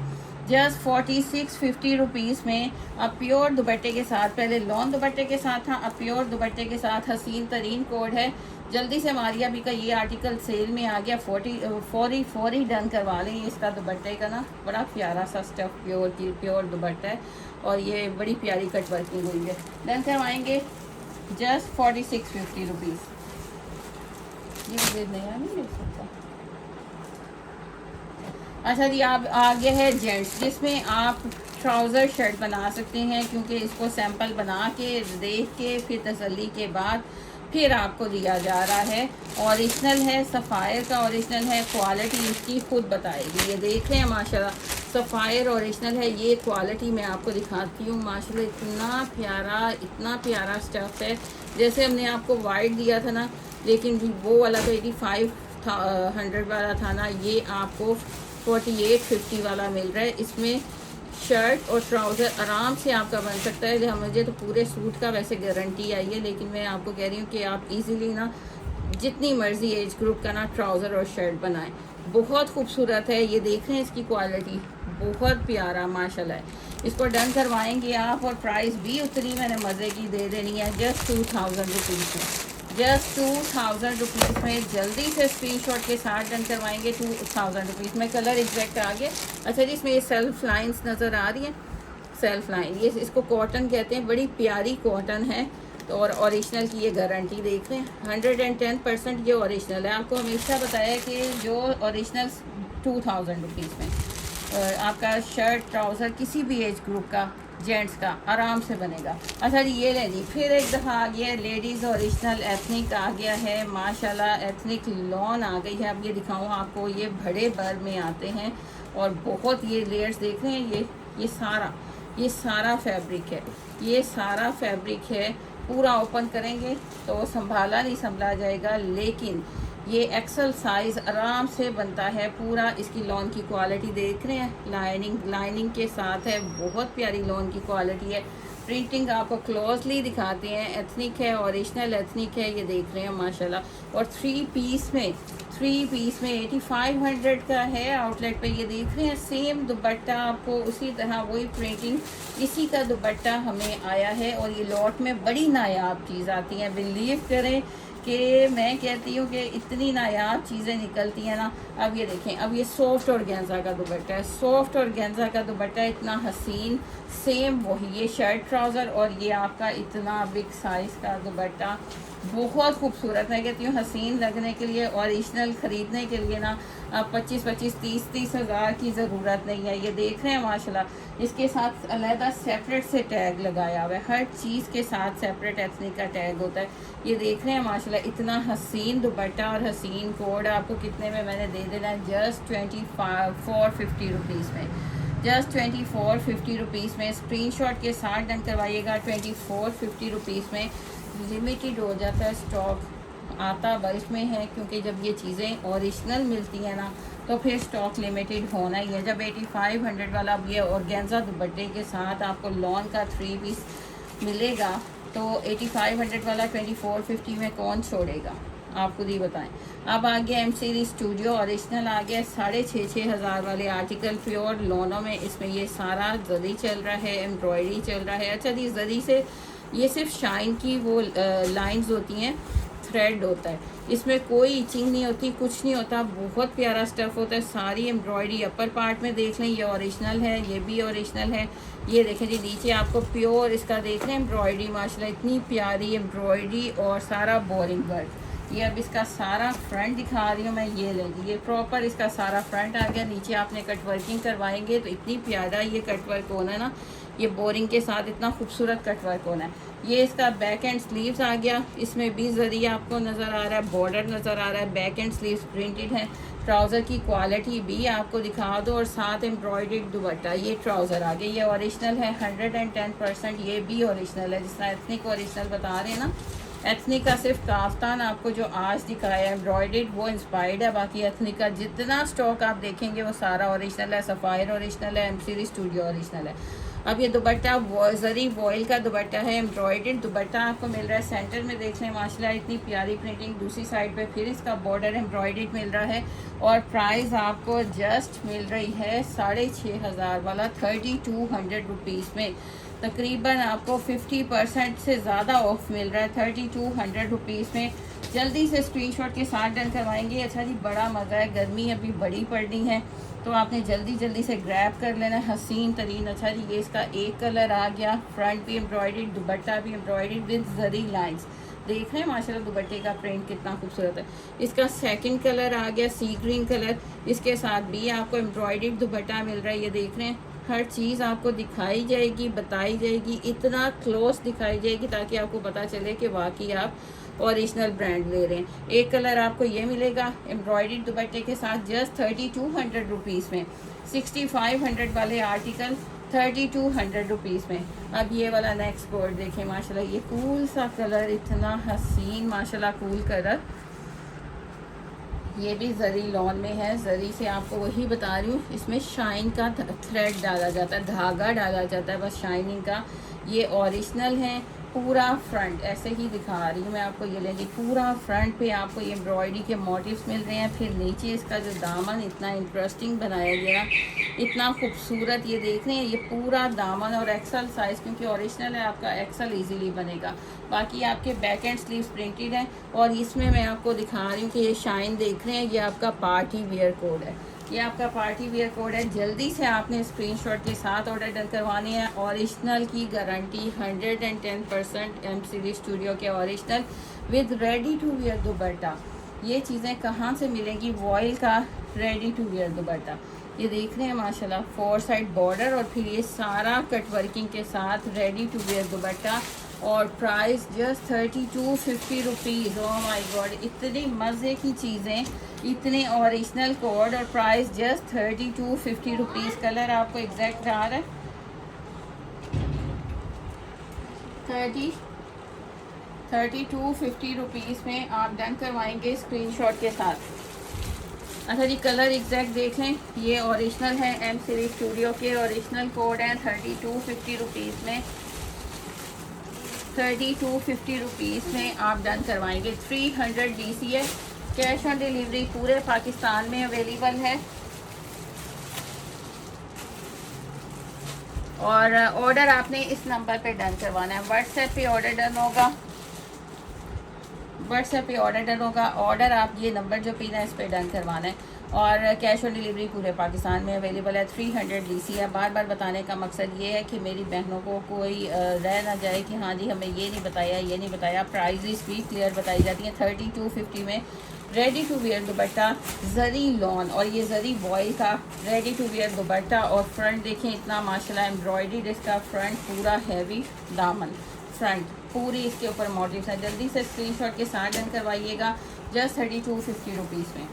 जस्ट 4650 रुपीज़ में। अब प्योर दुपट्टे के साथ, पहले लॉन दुपट्टे के साथ था, अब प्योर दुपट्टे के साथ हसीन तरीन कोड है। जल्दी से मारिया भी का ये आर्टिकल सेल में आ गया। 40 डन करवा लें। ये इसका दुपट्टे का ना बड़ा प्यारा सा स्टफ प्योर दुपट्टा है और ये बड़ी प्यारी कट वर्किंग हुई है। डन करवाएंगे जस्ट 4650 रुपीज़। ये नया नहीं मिल सकता। अच्छा जी, आप आगे है जेंट्स, जिसमें आप ट्राउज़र शर्ट बना सकते हैं, क्योंकि इसको सैंपल बना के देख के फिर तसल्ली के बाद फिर आपको दिया जा रहा है। ओरिजिनल है, सफ़ायर का ओरिजिनल है, क्वालिटी इसकी खुद बताएगी। ये देख रहे हैं माशाल्लाह, सफ़ायर ओरिजिनल है। ये क्वालिटी मैं आपको दिखाती हूँ माशाल्लाह। इतना प्यारा स्टफ़ है। जैसे हमने आपको वाइट दिया था ना, लेकिन वो वाला तो 8500 वाला था ना, ये आपको 4850 वाला मिल रहा है। इसमें शर्ट और ट्राउज़र आराम से आपका बन सकता है। मुझे तो पूरे सूट का वैसे गारंटी आई है, लेकिन मैं आपको कह रही हूँ कि आप इजीली ना जितनी मर्ज़ी एज ग्रुप का ना ट्राउज़र और शर्ट बनाएं। बहुत खूबसूरत है। ये देख रहे हैं, इसकी क्वालिटी बहुत प्यारा माशाल्लाह है। इसको डन करवाएंगे आप और प्राइस भी उतनी मैंने मज़े की दे देनी है, जस्ट 2000 रुपीज़ में, जस्ट 2000 रुपीज़ में। जल्दी से स्क्रीनशॉट के साथ डन करवाएंगे 2000 रुपीज़ में। कलर एग्जैक्ट आ गया। अच्छा जी, इसमें ये सेल्फ लाइंस नज़र आ रही हैं, सेल्फ लाइन, ये इसको कॉटन कहते हैं। बड़ी प्यारी कॉटन है। तो और ओरिजिनल की ये गारंटी देख रहे हैं, 110% ये ओरिजिनल है। आपको हमेशा बताया कि जो ओरिजिनल 2000 रुपीज़ में आपका शर्ट ट्राउज़र किसी भी एज ग्रुप का जेंट्स का आराम से बनेगा। अच्छा जी, ये ले जी, फिर एक दफ़ा आ गया है लेडीज़ ओरिजिनल एथनिक आ गया है माशाल्लाह। एथनिक लॉन आ गई है। अब ये दिखाऊँ आपको, ये बड़े बर में आते हैं और बहुत ये लेयर्स देख रहे हैं। ये सारा फैब्रिक है, ये सारा फैब्रिक है। पूरा ओपन करेंगे तो संभाला नहीं संभला जाएगा, लेकिन ये एक्सल साइज़ आराम से बनता है पूरा। इसकी लॉन की क्वालिटी देख रहे हैं, लाइनिंग के साथ है। बहुत प्यारी लॉन की क्वालिटी है। प्रिंटिंग आपको क्लोजली दिखाते हैं, एथनिक है, ओरिजिनल एथनिक है। ये देख रहे हैं माशाल्लाह। और 3 पीस में 8500 का है आउटलेट पे। ये देख रहे हैं, सेम दुपट्टा आपको उसी तरह वही प्रिंटिंग, इसी का दुपट्टा हमें आया है। और ये लॉट में बड़ी नायाब चीज़ आती है, बिलीव करें कि मैं कहती हूँ कि इतनी नायाब चीज़ें निकलती हैं ना। अब ये देखें, अब ये सॉफ्ट और गेंजा का दुपट्टा है, सॉफ्ट और गेंजा का दुपट्टा इतना हसीन। सेम वही ये शर्ट ट्राउज़र और ये आपका इतना बिग साइज़ का दुपट्टा, बहुत खूबसूरत। मैं कहती हूँ हसीन लगने के लिए, ओरिजिनल ख़रीदने के लिए ना 25-30 हज़ार की ज़रूरत नहीं है। ये देख रहे हैं माशाल्लाह, इसके साथ अलहदा सेपरेट से टैग लगाया हुआ है। हर चीज़ के साथ सेपरेट एथनिक का टैग होता है। ये देख रहे हैं माशाल्लाह, इतना हसीन दुपट्टा और हसीन कोड। आपको कितने में मैंने दे देना है, जस्ट 2450 रुपीज़ में, जस्ट 2450 रुपीज़ में। स्क्रीनशॉट के साथ डन करवाइएगा। 2450 रुपीज़ में लिमिटेड हो जाता है स्टॉक, आता बल्क में है, क्योंकि जब ये चीज़ें ओरिजिनल मिलती हैं ना तो फिर स्टॉक लिमिटेड होना ही है। जब 8500 वाला अब ये ऑर्गेन्जा दुपट्टे के साथ आपको लॉन का 3 पीस मिलेगा, तो 8500 वाला 2450 में कौन छोड़ेगा, आप खुद ही बताएं। अब आ गया एम सीरीज स्टूडियो ओरिजिनल आ गया, 6,500 हज़ार वाले आर्टिकल प्योर लॉनों में। इसमें ये सारा जरी चल रहा है, एम्ब्रॉयडरी चल रहा है। अच्छा जी, जरी से ये सिर्फ शाइन की वो लाइंस होती हैं, थ्रेड होता है, इसमें कोई इचिंग नहीं होती, कुछ नहीं होता, बहुत प्यारा स्टफ़ होता है। सारी एम्ब्रॉयडरी अपर पार्ट में देख लें, ये ओरिजिनल है, ये भी ओरिजिनल है। ये देखें जी नीचे आपको प्योर इसका देख लें एम्ब्रॉयडरी, माशाल्लाह इतनी प्यारी एम्ब्रॉयडरी और सारा बोरिंग वर्क। ये अब इसका सारा फ्रंट दिखा रही हूँ मैं, ये लेंगे, ये प्रॉपर इसका सारा फ्रंट आ गया। नीचे आपने कट वर्किंग करवाएंगे तो इतनी प्यारा ये कट वर्क होना है ना, ये बोरिंग के साथ इतना खूबसूरत कट वर्क होना है। ये इसका बैक एंड स्लीव्स आ गया, इसमें भी जरिए आपको नज़र आ रहा है, बॉर्डर नज़र आ रहा है, बैक एंड स्लीव्स प्रिंटेड है। ट्राउज़र की क्वालिटी भी आपको दिखा दो और साथ एम्ब्रॉयडर्ड दुपट्टा। ये ट्राउज़र आ गया, ये ओरिजिनल है 110%, ये भी ओरिजिनल है, जिस तरह एथनिक ओरिजिनल बता रहे हैं ना। एथनिक का सिर्फ काफ्तान आपको जो आज दिखाया है एम्ब्रॉयडर्ड वो इंस्पायर्ड है, बाकी एथनिक का जितना स्टॉक आप देखेंगे वो सारा ओरिजिनल है। सफ़ायर ओरिजिनल है, एम सीरीज स्टूडियो ओरिजिनल है। अब ये दुपट्टा जरी वॉयल का दुपट्टा है, एम्ब्रॉयडर्ड दुपट्टा आपको मिल रहा है। सेंटर में देख लें माशाल्लाह इतनी प्यारी प्रिंटिंग, दूसरी साइड पे फिर इसका बॉर्डर एम्ब्रॉयडर्ड मिल रहा है। और प्राइस आपको जस्ट मिल रही है 6,500 वाला 3200 रुपीज़ में, तकरीबन आपको 50% से ज़्यादा ऑफ मिल रहा है 3200 रुपीज़ में। जल्दी से स्क्रीनशॉट के साथ डन करवाएंगे। अच्छा जी बड़ा मज़ा है, गर्मी अभी बड़ी पड़नी है तो आपने जल्दी से ग्रैब कर लेना है, हसीन तरीन। अच्छा जी ये इसका एक कलर आ गया, फ्रंट भी एम्ब्रॉयडर्ड, दुपट्टा भी एम्ब्रॉयडर्ड विद जरी लाइंस। देख रहे हैं माशाल्लाह दुपट्टे का प्रिंट कितना खूबसूरत है। इसका सेकंड कलर आ गया सी ग्रीन कलर, इसके साथ भी आपको एम्ब्रॉयडर्ड दुपट्टा मिल रहा है। ये देख रहे हैं हर चीज़ आपको दिखाई जाएगी, बताई जाएगी, इतना क्लोज दिखाई जाएगी ताकि आपको पता चले कि वाकई आप ओरिजिनल ब्रांड ले रहे हैं। एक कलर आपको ये मिलेगा एम्ब्रॉयडर्ड दुपट्टे के साथ जस्ट 3200 रुपीज़ में। 6500 वाले आर्टिकल 3200 रुपीज़ में। अब ये वाला नेक्स्ट कोड देखें माशाल्लाह, ये कूल सा कलर, इतना हसीन माशाल्लाह कूल कलर। ये भी जरी लॉन में है, जरी से आपको वही बता रही हूँ, इसमें शाइन का थ्रेड डाला जाता है, धागा डाला जाता है बस शाइनिंग का। ये ओरिजिनल है, पूरा फ्रंट ऐसे ही दिखा रही हूँ मैं आपको। ये लेंगे पूरा फ्रंट पे आपको ये एम्ब्रॉयडरी के मोटिव्स मिल रहे हैं। फिर नीचे इसका जो दामन इतना इंटरेस्टिंग बनाया गया, इतना खूबसूरत। ये देख रहे हैं ये पूरा दामन और एक्सल साइज़, क्योंकि ओरिजिनल है आपका एक्सल इजीली बनेगा। बाकी आपके बैक एंड स्लीव्स प्रिंटेड हैं। और इसमें मैं आपको दिखा रही हूँ कि ये शाइन देख रहे हैं, ये आपका पार्टी वियर कोड है, ये आपका पार्टी वियर कोड है। जल्दी से आपने स्क्रीनशॉट के साथ ऑर्डर डन करवानी है। ओरिजिनल की गारंटी 110% एम सीरीज स्टूडियो के original with ready to wear dupatta. ये चीज़ें कहाँ से मिलेंगी? वॉयल का रेडी टू वियर दुपट्टा। ये देख रहे हैं माशाल्लाह 4 साइड बॉर्डर और फिर ये सारा कट वर्किंग के साथ रेडी टू वियर दुपट्टा। और price just 3250 rupees. Oh my god, इतनी मज़े की चीज़ें, इतने ओरिजिनल कोड और प्राइस जस्ट 3250 रुपीज़। कलर आपको एग्जैक्ट आ रहा है 3250 रुपीज़ में आप डन करवाएंगे स्क्रीनशॉट के साथ। अच्छा जी कलर एग्जैक्ट देख लें, ये ओरिजिनल है, एम सीरीज स्टूडियो के ओरिजिनल कोड है 3250 रुपीज़ में। 3250 रुपीज़ में आप डन करवाएंगे। 300 DC है, कैश ऑन डिलीवरी पूरे पाकिस्तान में अवेलेबल है। और ऑर्डर आपने इस नंबर पे डन करवाना है, व्हाट्सएप पे ऑर्डर डन होगा, व्हाट्सएप पे ऑर्डर डन होगा। ऑर्डर आप ये नंबर जो पीना है इस पर डन करवाना है। और कैश ऑन डिलीवरी पूरे पाकिस्तान में अवेलेबल है। 300 DC है। बार बार बताने का मकसद ये है कि मेरी बहनों को कोई रह ना जाए कि हाँ जी हमें ये नहीं बताया, ये नहीं बताया। प्राइजेस भी क्लियर बताई जाती हैं। 3250 में ready to wear dupatta, zari lawn और ये जरी वॉयल का रेडी टू वियर दुपट्टा। और फ्रंट देखें इतना माशाल्लाह एम्ब्रॉयडरी इसका फ्रंट, पूरा हैवी दामन फ्रंट, पूरी इसके ऊपर मोटिव्स हैं। जल्दी से स्क्रीनशॉट के साथ डन करवाइएगा जस्ट 3250 रुपीज़ में।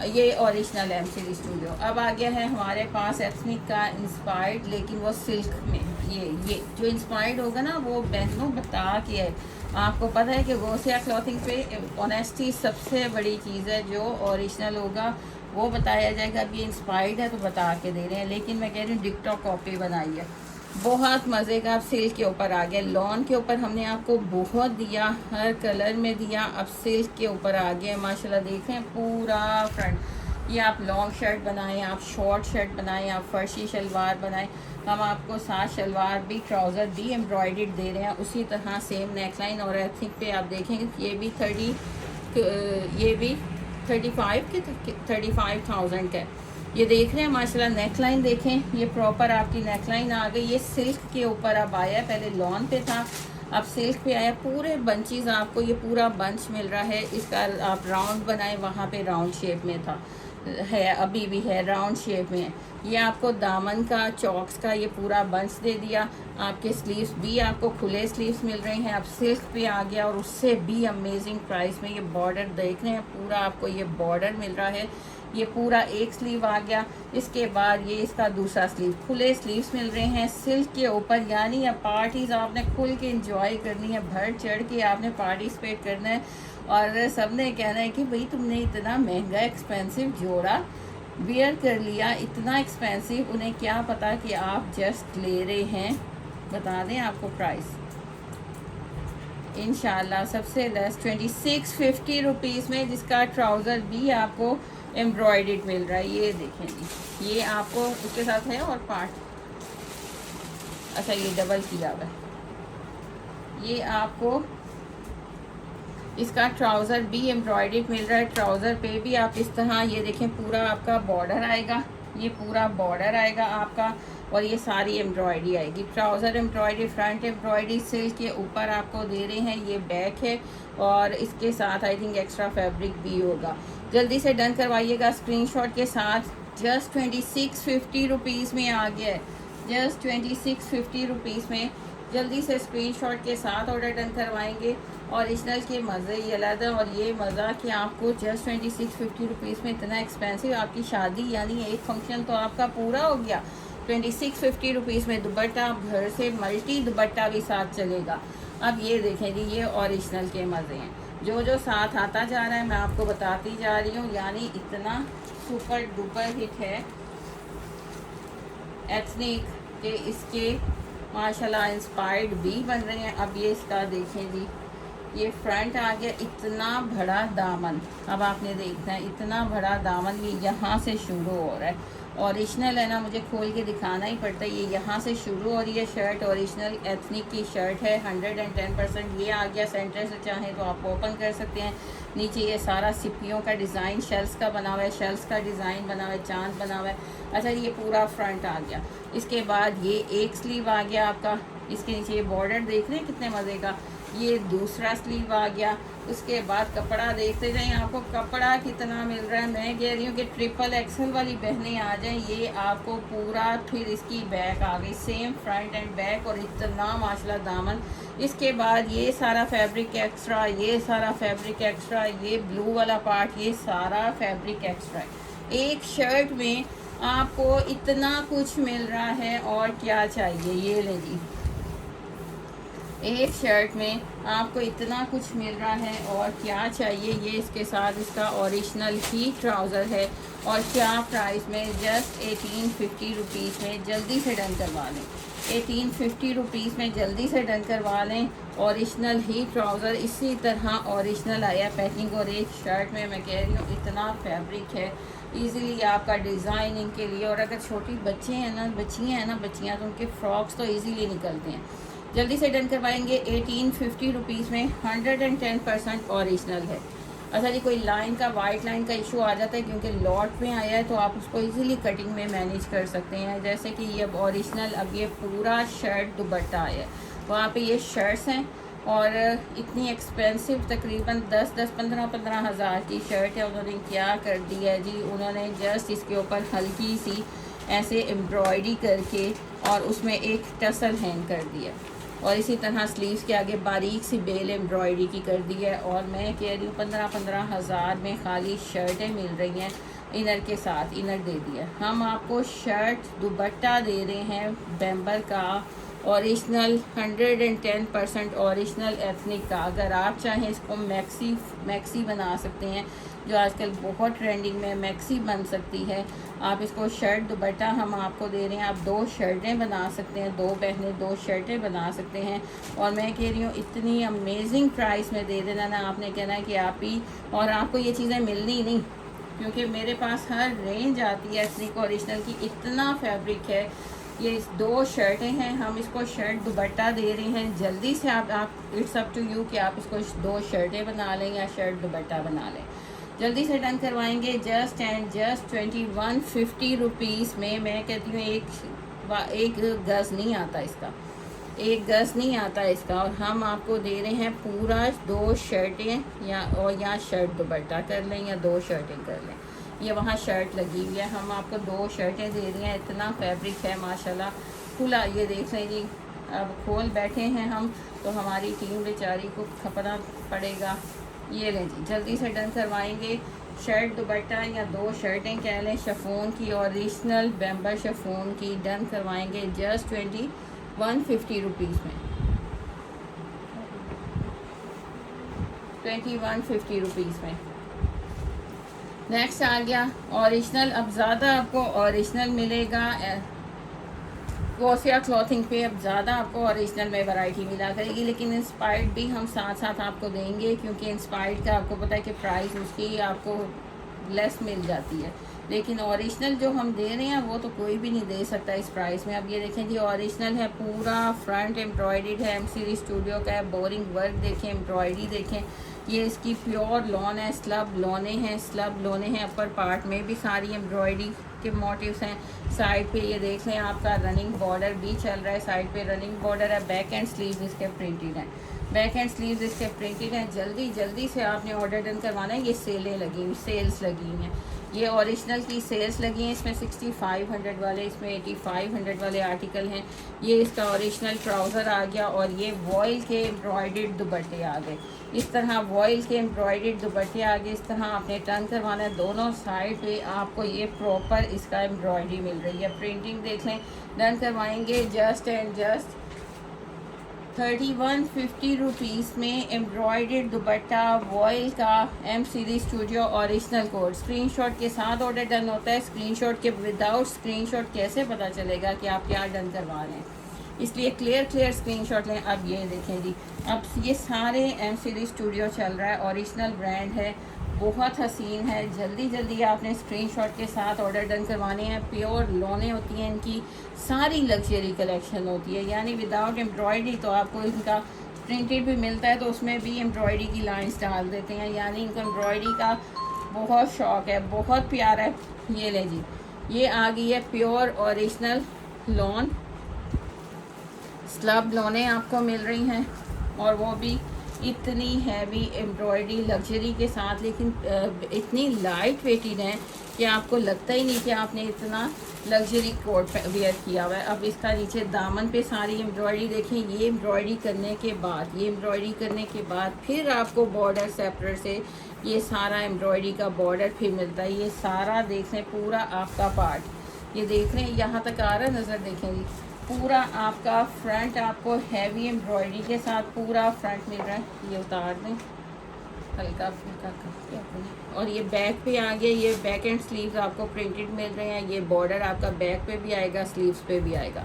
ये ओरिजिनल एम सीरीज स्टूडियो। अब आ गया है हमारे पास एथनिक का इंस्पायर्ड, लेकिन वो सिल्क में। ये जो इंस्पायर्ड होगा ना वो बहनों बता के है। आपको पता है कि गोसिया क्लॉथिंग पे ऑनेस्टी सबसे बड़ी चीज़ है। जो ओरिजिनल होगा वो बताया जाएगा। अब ये इंस्पायर्ड है तो बता के दे रहे हैं, लेकिन मैं कह रही हूँ टिकटॉक कॉपी बनाई है, बहुत मज़े का। अब सिल्क के ऊपर आ गया, लॉन के ऊपर हमने आपको बहुत दिया, हर कलर में दिया। अब सिल्क के ऊपर आ गया माशाल्लाह। देखें पूरा फ्रंट, ये आप लॉन्ग शर्ट बनाएं, आप शॉर्ट शर्ट बनाएं, आप फर्शी शलवार बनाएं। हम आपको साथ शलवार भी, ट्राउज़र भी एम्ब्रॉयडर्ड दे रहे हैं, उसी तरह सेम नेकलाइन। और एथनिक पे आप देखेंगे ये भी ये भी 35,000 का है। ये देख रहे हैं माशाल्लाह। नेक लाइन देखें, ये प्रॉपर आपकी नेक लाइन आ गई। ये सिल्क के ऊपर अब आया, पहले लॉन पे था, अब सिल्क पे आया। पूरे बंचेस आपको ये पूरा बंच मिल रहा है। इसका आप राउंड बनाए, वहाँ पे राउंड शेप में था, है अभी भी है, राउंड शेप में है। ये आपको दामन का चॉक्स का ये पूरा बंच दे दिया। आपके स्लीव्स भी आपको खुले स्लीव्स मिल रहे हैं। अब सिल्क पे आ गया और उससे भी अमेजिंग प्राइस में। ये बॉर्डर देख रहे हैं, पूरा आपको ये बॉर्डर मिल रहा है। ये पूरा एक स्लीव आ गया। इसके बाद ये इसका दूसरा स्लीव, खुले स्लीव्स मिल रहे हैं सिल्क के ऊपर। यानी अब पार्टीज आपने खुल के एंजॉय करनी है, भर चढ़ के आपने पार्टिसिपेट करना है। और सबने कहना है कि भाई तुमने इतना महंगा एक्सपेंसिव जोड़ा वियर कर लिया, इतना एक्सपेंसिव। उन्हें क्या पता कि आप जस्ट ले रहे हैं। बता दें आपको प्राइस इंशाल्लाह सबसे लेस 2650 रुपीज़ में, जिसका ट्राउज़र भी आपको एम्ब्रॉयडर्ड मिल रहा है। ये देखें जी, ये आपको उसके साथ है और पार्ट, अच्छा ये डबल किया हुआ है। ये आपको इसका ट्राउज़र भी एम्ब्रॉयडर्ड मिल रहा है। ट्राउज़र पे भी आप इस तरह ये देखें, पूरा आपका बॉर्डर आएगा, ये पूरा बॉर्डर आएगा आपका, और ये सारी एम्ब्रॉयडरी आएगी। Trouser embroidery, front embroidery silk के ऊपर आपको दे रहे हैं। ये बैक है और इसके साथ आई थिंक एक्स्ट्रा फैब्रिक भी होगा। जल्दी से डन करवाइएगा स्क्रीनशॉट के साथ। जस्ट 2650 रुपीज़ में आ गया है, जस्ट 2650 रुपीज़ में। जल्दी से स्क्रीनशॉट के साथ ऑर्डर डन करवाएंगे। ओरिजिनल के मज़े ही अलग है, और ये मज़ा कि आपको जस्ट 2650 रुपीज़ में इतना एक्सपेंसिव। आपकी शादी यानी एक फंक्शन तो आपका पूरा हो गया 2650 रुपीज़ में। दुपट्टा घर से मल्टी दुपट्टा भी साथ चलेगा। अब ये देखें जी, ये ओरिजिनल के मज़े हैं। जो जो साथ आता जा रहा है मैं आपको बताती जा रही हूँ। यानी इतना सुपर डुपर हिट है एथनिक के, इसके माशाल्लाह इंस्पायर्ड भी बन रहे हैं। अब ये इसका देखें जी, ये फ्रंट आ गया, इतना बड़ा दामन। अब आपने देखना है, इतना बड़ा दामन ये यहाँ से शुरू हो रहा है। ओरिजिनल है ना, मुझे खोल के दिखाना ही पड़ता है। ये यहाँ से शुरू हो रही है शर्ट, ओरिजिनल एथनिक की शर्ट है 110%। ये आ गया सेंटर से, चाहें तो आप ओपन कर सकते हैं। नीचे ये सारा सिपियों का डिज़ाइन, शेल्स का बना हुआ है, शेल्स का डिज़ाइन बना हुआ है, चांद बना हुआ है। अच्छा, ये पूरा फ्रंट आ गया। इसके बाद ये एक स्लीव आ गया आपका, इसके नीचे ये बॉर्डर देख रहे हैं कितने मज़े का। ये दूसरा स्लीव आ गया। उसके बाद कपड़ा देखते जाएं, आपको कपड़ा कितना मिल रहा है। मैं कह रही हूँ कि ट्रिपल एक्सल वाली बहनें आ जाएं। ये आपको पूरा, फिर इसकी बैक आ गई सेम फ्रंट एंड बैक, और इतना माशाल्लाह दामन। इसके बाद ये सारा फैब्रिक एक्स्ट्रा, ये सारा फैब्रिक एक्स्ट्रा, ये ब्लू वाला पार्ट, ये सारा फैब्रिक एक्स्ट्रा। एक शर्ट में आपको इतना कुछ मिल रहा है, और क्या चाहिए। ये ले जी, एक शर्ट में आपको इतना कुछ मिल रहा है, और क्या चाहिए। ये इसके साथ इसका ओरिजिनल ही ट्राउज़र है, और क्या प्राइस में, जस्ट 1850 रुपीज़ में। जल्दी से डन करवा लें, 1850 रुपीज़ में जल्दी से डन करवा लें। ओरिजिनल ही ट्राउज़र, इसी तरह ओरिजिनल आया पैकिंग, और एक शर्ट में मैं कह रही हूँ इतना फैब्रिक है ईज़िली आपका डिज़ाइनिंग के लिए। और अगर छोटी बच्चे हैं ना, बच्चियाँ हैं ना, बच्चियाँ, तो उनके फ्रॉक्स तो ईज़िली निकलते हैं। जल्दी से डन करवाएंगे 1850 रुपीज़ में। 110% ओरिजिनल है। अच्छा जी, कोई लाइन का, वाइट लाइन का इशू आ जाता है क्योंकि लॉट में आया है, तो आप उसको इजीली कटिंग में मैनेज कर सकते हैं। जैसे कि ये अब ओरिजिनल, अब ये पूरा शर्ट दुपट्टा आया है, वहाँ पे ये शर्ट्स हैं, और इतनी एक्सपेंसिव तकरीबन 10-15 हज़ार की शर्ट है। उन्होंने क्या कर दिया है जी, उन्होंने जस्ट इसके ऊपर हल्की सी ऐसे एम्ब्रॉयडरी करके और उसमें एक टसल हैंग कर दिया, और इसी तरह स्लीव्स के आगे बारीक सी बेल एम्ब्रॉयडरी की कर दी है। और मैं कह रही हूँ 15-15 हज़ार में खाली शर्टें मिल रही हैं। इनर के साथ इनर दे दिया। हम आपको शर्ट दुपट्टा दे रहे हैं बेम्बर का, ओरिजिनल 110% ओरिजिनल एथनिक का। अगर आप चाहें इसको मैक्सी बना सकते हैं, जो आजकल बहुत ट्रेंडिंग में मैक्सी बन सकती है। आप इसको शर्ट दुपट्टा हम आपको दे रहे हैं, आप 2 शर्टें बना सकते हैं, 2 बहनें 2 शर्टें बना सकते हैं। और मैं कह रही हूँ इतनी अमेजिंग प्राइस में दे देना ना, आपने कहना है कि आप ही, और आपको ये चीज़ें मिलनी नहीं, क्योंकि मेरे पास हर रेंज आती है एथनिक ओरिजिनल की। इतना फैब्रिक है, ये 2 शर्टें हैं, हम इसको शर्ट दुपट्टा दे रहे हैं। जल्दी से आप इट्स अप टू यू कि आप इसको 2 शर्टें बना लें या शर्ट दुपट्टा बना लें। जल्दी से डन करवाएंगे। जस्ट एंड जस्ट 2150 रुपीज़ में। मैं कहती हूँ एक गज़ नहीं आता इसका, एक गज़ नहीं आता इसका। और हम आपको दे रहे हैं पूरा 2 शर्टें या शर्ट दुपट्टा कर लें या 2 शर्टें कर लें। ये वहाँ शर्ट लगी हुई है, हम आपको 2 शर्टें दे रही हैं। इतना फैब्रिक है माशाल्लाह खुला, ये देख लें जी। अब खोल बैठे हैं हम तो हमारी टीम बेचारी को खपना पड़ेगा। ये लें जी, जल्दी से डन करवाएंगे। शर्ट दुपट्टा या 2 शर्टें कह लें शिफॉन की, ओरिजिनल बैम्बर शिफॉन की। डन करवाएंगे जस्ट 2150 रुपीज़ में, 2150 रुपीज़ में। नेक्स्ट आ गया ओरिजिनल। अब ज़्यादा आपको ओरिजिनल मिलेगा गोसिया क्लॉथिंग पे। अब ज़्यादा आपको ओरिजिनल में वैरायटी मिला करेगी, लेकिन इंस्पायर्ड भी हम साथ साथ आपको देंगे, क्योंकि इंस्पायर्ड का आपको पता है कि प्राइस उसकी आपको लेस मिल जाती है। लेकिन ओरिजिनल जो हम दे रहे हैं वो तो कोई भी नहीं दे सकता इस प्राइस में। अब ये देखें जी, ओरिजिनल है, पूरा फ्रंट एम्ब्रॉयडर्ड है, एमसीडी स्टूडियो का है। बोरिंग वर्क देखें, एम्ब्रॉयडरी देखें। ये इसकी प्योर लॉन है, स्लब लोने हैं, स्लब लोने हैं। अपर पार्ट में भी सारी एम्ब्रॉयडरी के मोटिव्स हैं। साइड पे ये देख लें, आपका रनिंग बॉर्डर भी चल रहा है। साइड पे रनिंग बॉर्डर है। बैक एंड स्लीव्स इसके प्रिंटेड हैं, बैक एंड स्लीव्स इसके प्रिंटेड हैं। जल्दी जल्दी से आपने ऑर्डर डन करवाना है। ये सेलें लगी हुई, सेल्स लगी हुई हैं। ये ओरिजिनल की सेल्स लगी हैं। इसमें 6500 वाले, इसमें 8500 वाले आर्टिकल हैं। ये इसका ओरिजिनल ट्राउज़र आ गया और ये वॉयल के एम्ब्रॉयडर्ड दुपट्टे आ गए। इस तरह वॉयल के एम्ब्रॉयडर्ड दुपट्टे आ गए। इस तरह आपने टर्न करवाना है। दोनों साइड पे आपको ये प्रॉपर इसका एम्ब्रॉयडरी मिल रही है। प्रिंटिंग देख लें। डन करवाएंगे जस्ट एंड जस्ट 3150 रुपीज़ में एम्ब्रॉयडर्ड दुपट्टा वॉयल का MCD studio original code. Screenshot के साथ ऑर्डर डन होता है। स्क्रीनशॉट के विदाउट स्क्रीनशॉट कैसे पता चलेगा कि आप क्या डन करवा रहे हैं, इसलिए क्लियर स्क्रीनशॉट लें। अब ये देखें जी, अब ये सारे एमसीडी स्टूडियो चल रहा है, ओरिजिनल ब्रांड है, बहुत हसीन है। जल्दी जल्दी आपने स्क्रीनशॉट के साथ ऑर्डर डन करवाने हैं। प्योर लोने होती हैं इनकी, सारी लग्जरी कलेक्शन होती है, यानी विदाउट एम्ब्रॉयडरी। तो आपको इनका प्रिंटेड भी मिलता है तो उसमें भी एम्ब्रॉयडरी की लाइंस डाल देते हैं, यानी इनको एम्ब्रॉयडरी का बहुत शौक़ है, बहुत प्यारा है। ये ले जी, ये आ गई है प्योर ओरिजिनल लॉन, स्लब लोने आपको मिल रही हैं, और वो भी इतनी हैवी एम्ब्रॉयडरी लग्जरी के साथ, लेकिन इतनी लाइट वेटेड है कि आपको लगता ही नहीं कि आपने इतना लग्जरी कोट वेयर किया हुआ है। अब इसका नीचे दामन पे सारी एम्ब्रॉयडरी देखें। ये एम्ब्रॉयडरी करने के बाद, ये एम्ब्रॉयडरी करने के बाद फिर आपको बॉर्डर सेपरेट से ये सारा एम्ब्रॉयडरी का बॉर्डर फिर मिलता है। ये सारा देख लें, पूरा आपका पार्ट ये देख रहे हैं, यहाँ तक आ रहा है, नज़र देखेंगे, पूरा आपका फ्रंट आपको हैवी एम्ब्रॉयडरी के साथ पूरा फ्रंट मिल रहा है। ये उतार दें हल्का फुल्का करके अपने। और ये बैक पे आ गया, ये बैक एंड स्लीव्स आपको प्रिंटेड मिल रहे हैं। ये बॉर्डर आपका बैक पे भी आएगा, स्लीव्स पे भी आएगा।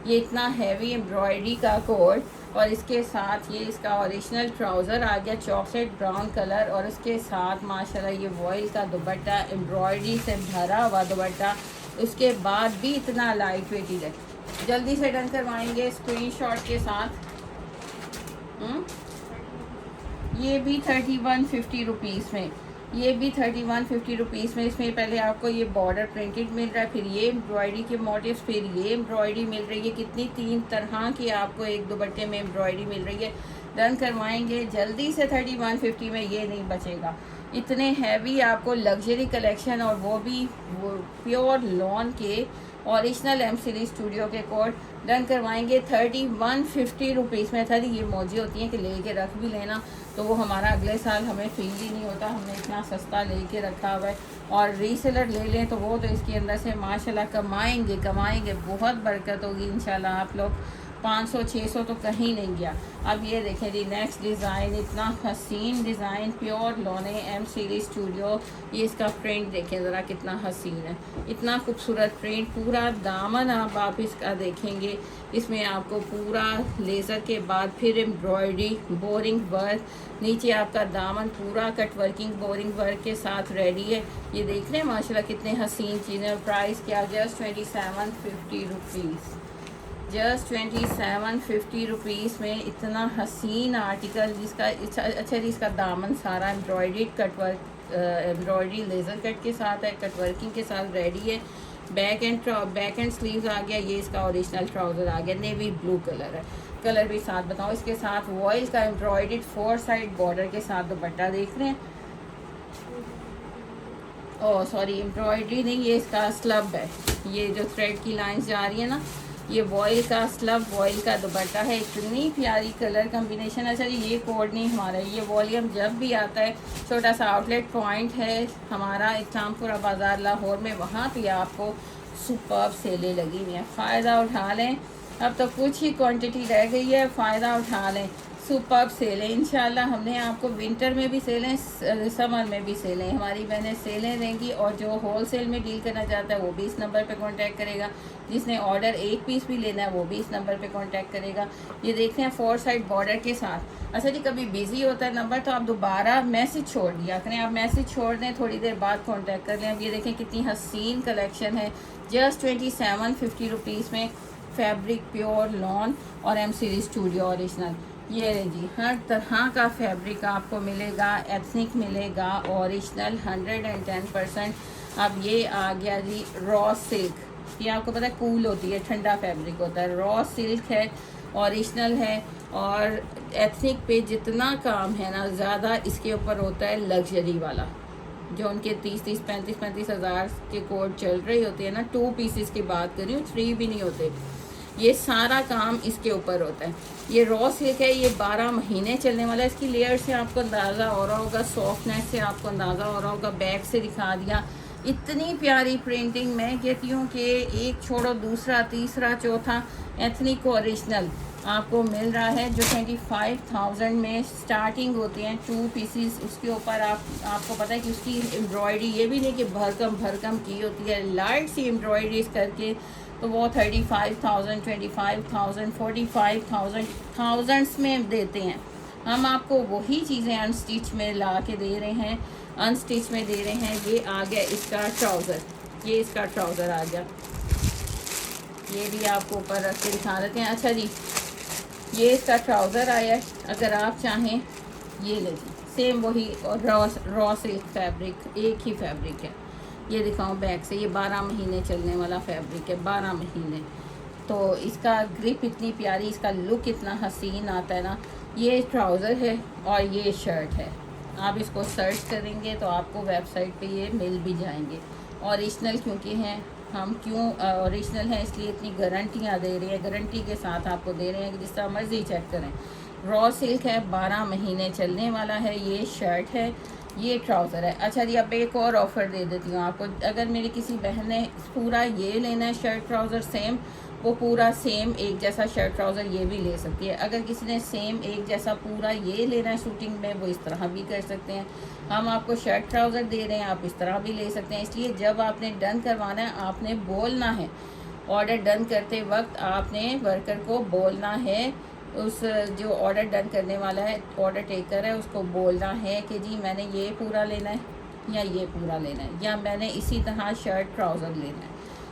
ये इतना हैवी एम्ब्रॉयडरी का कोट, और इसके साथ ये इसका ओरिजिनल ट्राउज़र आ गया चॉकलेट ब्राउन कलर, और इसके साथ माशाल्लाह ये वॉयल का दुपट्टा, एम्ब्रॉयडरी से भरा हुआ दुपट्टा, उसके बाद भी इतना लाइट वेटेड है। जल्दी से डन करवाएंगे स्क्रीनशॉट के साथ। ये भी 3150 रुपीज़ में, ये भी 3150 रुपीज़ में। इसमें पहले आपको ये बॉर्डर प्रिंटेड मिल रहा है, फिर ये एम्ब्रॉयडरी के मोटिव्स, फिर ये एम्ब्रॉयडरी मिल रही है। कितनी 3 तरह की आपको एक दुपट्टे में एम्ब्रॉयडरी मिल रही है। डन करवाएंगे जल्दी से। 3150 में ये नहीं बचेगा। इतने हैवी आपको लग्जरी कलेक्शन, और वो भी प्योर लॉन के ओरिजिनल एमसीडी स्टूडियो के कोट। डन करवाएंगे 3150 रुपीज़ में। थरी ये मौजी होती हैं कि लेके रख भी लेना तो वो हमारा अगले साल हमें फील ही नहीं होता, हमने इतना सस्ता लेके रखा हुआ है। और रीसेलर ले लें तो वो तो इसके अंदर से माशाल्लाह कमाएंगे, बहुत बरकत होगी इंशाल्लाह। आप लोग 500-600 तो कहीं नहीं गया। अब ये देखें जी नेक्स्ट डिज़ाइन, इतना हसीन design, pure lawn M series studio. ये इसका प्रिंट देखें ज़रा कितना हसीन है, इतना खूबसूरत प्रिंट। पूरा दामन आप इसका देखेंगे, इसमें आपको पूरा लेज़र के बाद फिर एम्ब्रॉयडरी बोरिंग वर्क, नीचे आपका दामन पूरा कट वर्किंग बोरिंग वर्क के साथ रेडी है। ये देख रहे हैं माशाल्लाह कितने हसीन चीज़ें। और प्राइस क्या, जस्ट 2750 रुपीज़, जस्ट 2750 रुपीज़ में इतना हसीन आर्टिकल, जिसका अच्छा जी इसका दामन सारा embroidery cut work embroidery laser cut के साथ है, कट वर्किंग के साथ रेडी है। बैक एंड स्लीव्स आ गया, ये इसका ओरिजिनल ट्राउज़र आ गया, नेवी ब्लू कलर है। कलर भी साथ बताओ, इसके साथ वॉइल का एम्ब्रॉयडरी 4 साइड बॉर्डर के साथ दुपट्टा देख रहे हैं। ओह सॉरी, एम्ब्रॉयडरी नहीं, ये इसका स्लब है, ये जो थ्रेड की लाइंस जा रही है ना, ये वॉइल का स्लब, वॉइल का दुपट्टा है। इतनी प्यारी कलर कम्बिनेशन। अच्छा जी ये कोड नहीं हमारा, ये वॉल्यूम जब भी आता है, छोटा सा आउटलेट पॉइंट है हमारा इस्लामपुरा बाज़ार लाहौर में, वहाँ पे आपको सुपर्ब सेलें लगी हुई हैं, फ़ायदा उठा लें। अब तो कुछ ही क्वांटिटी रह गई है, फ़ायदा उठा लें। सुपर्ब सेलें इंशाल्लाह हमने आपको विंटर में भी सेलें, समर में भी सेलें, हमारी बहनें सेलें देंगी। और जो होल सेल में डील करना चाहता है वो भी इस नंबर पे कांटेक्ट करेगा। जिसने ऑर्डर 1 पीस भी लेना है वो भी इस नंबर पे कांटेक्ट करेगा। ये देखते हैं 4 साइड बॉर्डर के साथ। अच्छा जी कभी बिजी होता है नंबर तो आप दोबारा मैसेज छोड़ दिया करें, आप मैसेज छोड़ दें, थोड़ी देर बाद कॉन्टैक्ट कर लें। अब ये देखें कितनी हसीन कलेक्शन है, जस्ट 2750 रुपीज़ में। फैब्रिक प्योर लॉन और एम सीरीज स्टूडियो ओरिजिनल। ये जी हर तरह का फैब्रिक आपको मिलेगा, एथनिक मिलेगा, ओरिजिनल 110%। अब ये आ गया जी रॉ सिल्क, ये आपको पता है कूल होती है, ठंडा फैब्रिक होता है। रॉ सिल्क है, ओरिजिनल है। और एथनिक पे जितना काम है ना, ज़्यादा इसके ऊपर होता है लग्जरी वाला, जो उनके 30-30, 35-35 हज़ार के कोड चल रही होती है ना। 2 पीसेस की बात कर रही हूँ, 3 भी नहीं होते। ये सारा काम इसके ऊपर होता है। ये रॉ सिल्क है, ये 12 महीने चलने वाला है। इसकी लेयर से आपको अंदाज़ा हो रहा होगा, सॉफ्टनेस से आपको अंदाज़ा हो रहा होगा। बैक से दिखा दिया, इतनी प्यारी प्रिंटिंग। मैं कहती हूँ कि एक छोड़ो दूसरा तीसरा चौथा एथनिक ओरिजिनल आपको मिल रहा है, जो 25,000 में स्टार्टिंग होती हैं 2 पीसीस। उसके ऊपर आपको पता है कि उसकी एम्ब्रॉयडरी ये भी नहीं कि भरकम की होती है, लाइट सी एम्ब्रॉयडरीज करके, तो वो 35,000, 25,000, 45,000 थाउजेंड्स में देते हैं। हम आपको वही चीज़ें अनस्टिच में ला के दे रहे हैं, अनस्टिच में दे रहे हैं। ये आ गया इसका ट्राउज़र, ये इसका ट्राउज़र आ गया, ये भी आपको ऊपर रख के दिखा देते हैं। अच्छा जी ये इसका ट्राउज़र आया है, अगर आप चाहें ये ले जी, सेम वही और रॉ सिल्क फैब्रिक, एक ही फैब्रिक है। ये दिखाऊं बैक से, ये 12 महीने चलने वाला फैब्रिक है, 12 महीने। तो इसका ग्रिप इतनी प्यारी, इसका लुक इतना हसीन आता है ना। ये ट्राउज़र है और ये शर्ट है। आप इसको सर्च करेंगे तो आपको वेबसाइट पे ये मिल भी जाएंगे। ओरिजिनल क्योंकि हैं, हम क्यों ओरिजिनल हैं इसलिए इतनी गारंटियाँ दे रहे हैं, गारंटी के साथ आपको दे रहे हैं कि जिस तरह मर्ज़ी चेक करें। रॉ सिल्क है, 12 महीने चलने वाला है। ये शर्ट है, ये ट्राउज़र है। अच्छा जी अब एक और ऑफ़र दे देती हूँ आपको। अगर मेरी किसी बहन ने पूरा ये लेना है शर्ट ट्राउज़र सेम, वो पूरा सेम एक जैसा शर्ट ट्राउज़र ये भी ले सकती है। अगर किसी ने सेम एक जैसा पूरा ये लेना है शूटिंग में, वो इस तरह भी कर सकते हैं। हम आपको शर्ट ट्राउज़र दे रहे हैं, आप इस तरह भी ले सकते हैं। इसलिए जब आपने डन करवाना है आपने बोलना है, ऑर्डर डन करते वक्त आपने वर्कर को बोलना है, उस जो ऑर्डर डन करने वाला है, ऑर्डर टेकर है, उसको बोलना है कि जी मैंने ये पूरा लेना है या ये पूरा लेना है, या मैंने इसी तरह शर्ट ट्राउज़र लेना है।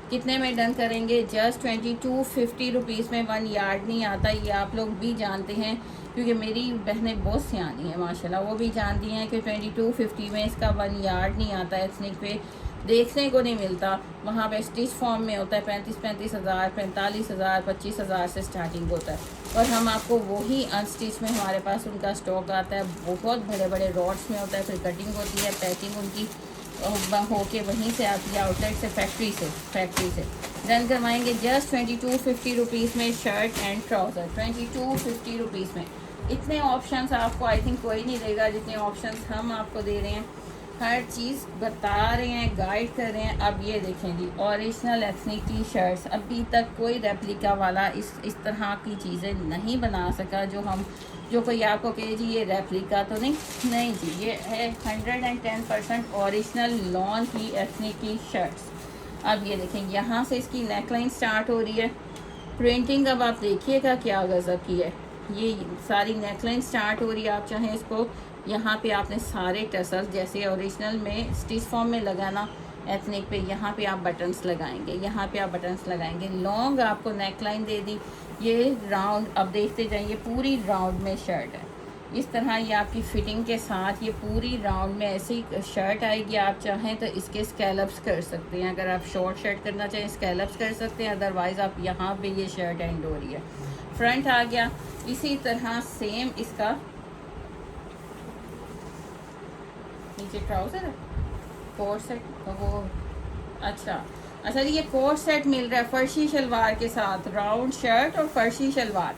कितने में डन करेंगे? जस्ट 2250 रुपीज़ में 1 यार्ड नहीं आता। ये आप लोग भी जानते हैं क्योंकि मेरी बहनें बहुत सियानी हैं माशाल्लाह, वो भी जानती हैं कि 2250 में इसका 1 यार्ड नहीं आता। एथनिक पे देखने को नहीं मिलता, वहाँ पे स्टिच फॉर्म में होता है 35 हज़ार, 45 हज़ार, 25 हज़ार से स्टार्टिंग होता है। और हम आपको वही अनस्टिच में हमारे पास उनका स्टॉक आता है, बहुत बड़े बड़े रॉड्स में होता है, फिर कटिंग होती है, पैकिंग उनकी होके वहीं से आती है, आउटलेट से, फैक्ट्री से डन करवाएंगे। जस्ट 2250 रुपीज़ में शर्ट एंड ट्राउज़र, 2250 रुपीज़ में। इतने ऑप्शंस आपको आई थिंक कोई नहीं देगा जितने ऑप्शंस हम आपको दे रहे हैं। हर चीज़ बता रहे हैं, गाइड कर रहे हैं। अब ये देखें जी, ओरिजिनल एथनिक टी शर्ट्स, अभी तक कोई रेप्लिका वाला इस तरह की चीज़ें नहीं बना सका जो कोई आपको कहे जी ये रेप्लिका तो नहीं जी, ये है 110% ओरिजिनल लॉन की एथनिक की शर्ट्स। अब ये देखें, यहाँ से इसकी नेकलाइन स्टार्ट हो रही है, प्रिंटिंग अब आप देखिएगा क्या गज़ब की है। ये सारी नेकलाइन स्टार्ट हो रही है। आप चाहें इसको यहाँ पे आपने सारे टसल्स जैसे ओरिजिनल में स्टिच फॉर्म में लगाना एथनिक पे, यहाँ पे आप बटन्स लगाएंगे, यहाँ पे आप बटन्स लगाएंगे। लॉन्ग आपको नेकलाइन दे दी, ये राउंड अब देखते जाइए पूरी राउंड में शर्ट है। इस तरह ये आपकी फिटिंग के साथ ये पूरी राउंड में ऐसी शर्ट आएगी। आप चाहें तो इसके स्कैलप्स कर सकते हैं, अगर आप शॉर्ट शर्ट करना चाहें स्कैलप्स कर सकते हैं, अदरवाइज़ आप यहाँ पे ये शर्ट एंड हो रही है। फ्रंट आ गया, इसी तरह सेम इसका नीचे ट्राउज़र है, कोट सेट वो अच्छा जी, ये कोट सेट मिल रहा है फर्शी शलवार के साथ, राउंड शर्ट और फर्शी शलवार।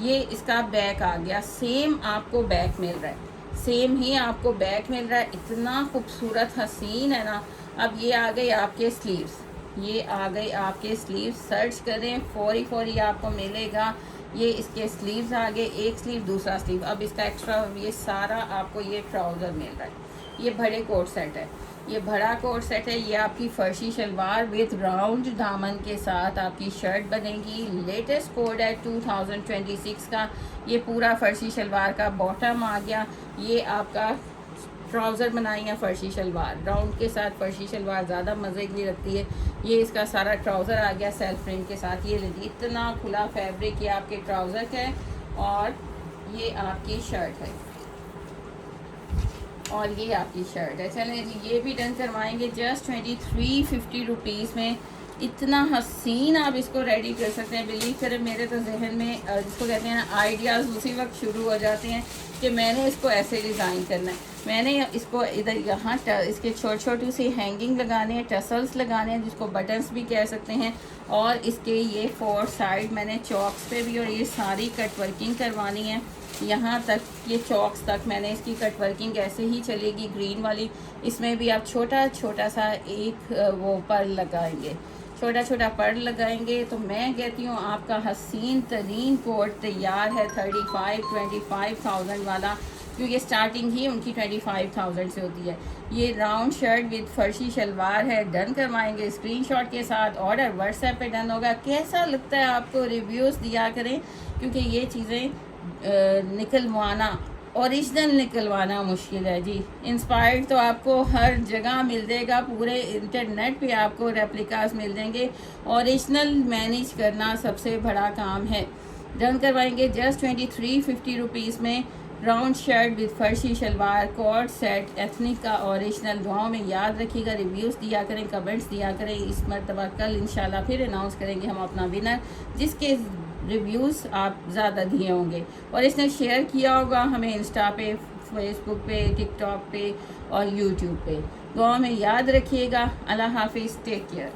ये इसका बैक आ गया, सेम आपको बैक मिल रहा है, सेम ही आपको बैक मिल रहा है। इतना खूबसूरत हसीन है ना। अब ये आ गई आपके स्लीव्स, ये आ गई आपके स्लीव्स। सर्च करें फौरी आपको मिलेगा। ये इसके स्लीव्स आ गए, एक स्लीव दूसरा स्लीव। अब इसका एक्स्ट्रा ये सारा आपको ये ट्राउज़र मिल रहा है। ये बड़े कोट सेट है, ये बड़ा कोट सेट है। ये आपकी फर्शी शलवार विद राउंड दामन के साथ आपकी शर्ट बनेगी। लेटेस्ट कोड है 2026 का। ये पूरा फर्शी शलवार का बॉटम आ गया। ये आपका ट्राउज़र बनाई है फर्शी शलवार, राउंड के साथ फर्शी शलवार ज़्यादा मज़े की लगती है। ये इसका सारा ट्राउज़र आ गया सेल्फ प्रिंट के साथ। ये लीजिए, इतना खुला फैब्रिक ये आपके ट्राउज़र का है और ये आपकी शर्ट है और ये आपकी शर्ट है। चलें जी, ये भी डन करवाएंगे जस्ट 2350 रुपीज़ में। इतना हसीन आप इसको रेडी कर सकते हैं। बिलीव करें, मेरे तो जहन में जिसको कहते हैं ना आइडियाज़ उसी वक्त शुरू हो जाते हैं कि मैंने इसको ऐसे डिज़ाइन करना है। मैंने इसको इधर यहाँ इसके छोटे से हैंगिंग लगाने हैं, टसल्स लगाने हैं, जिसको बटन्स भी कह सकते हैं। और इसके ये 4 साइड मैंने चॉक्स पे भी और ये सारी कट वर्किंग करवानी है। यहाँ तक ये चॉक्स तक मैंने इसकी कट वर्किंग ऐसे ही चलेगी ग्रीन वाली। इसमें भी आप छोटा सा एक वो पर्ल लगाएंगे, छोटा पर्ल लगाएंगे। तो मैं कहती हूँ आपका हसीन तरीन कोट तैयार है 25,000 वाला, क्योंकि स्टार्टिंग ही उनकी 25,000 से होती है। ये राउंड शर्ट विद फर्शी शलवार है। डन करवाएंगे स्क्रीनशॉट के साथ, ऑर्डर व्हाट्सएप पे डन होगा। कैसा लगता है आपको रिव्यूज़ दिया करें, क्योंकि ये चीज़ें निकलवाना, ओरिजिनल निकलवाना मुश्किल है जी। इंस्पायर्ड तो आपको हर जगह मिल जाएगा, पूरे इंटरनेट पे आपको रेप्लिकास मिल जाएंगे। ओरिजिनल मैनेज करना सबसे बड़ा काम है। डन करवाएंगे जस्ट 2350 रुपीज़ में। राउंड शर्ट विद फर्शी शलवार, कोट सेट एथनिक का ओरिजिनल। दुआओं में याद रखिएगा, रिव्यूज़ दिया करें, कमेंट्स दिया करें। इस मरतबा कल इंशाल्लाह फिर अनाउंस करेंगे हम अपना विनर, जिसके रिव्यूज़ आप ज़्यादा दिए होंगे और इसने शेयर किया होगा हमें इंस्टा पे, फेसबुक पे, टिकटॉक पे और यूट्यूब पे। दुआ में याद रखिएगा। अल्लाह हाफिज़, टेक केयर।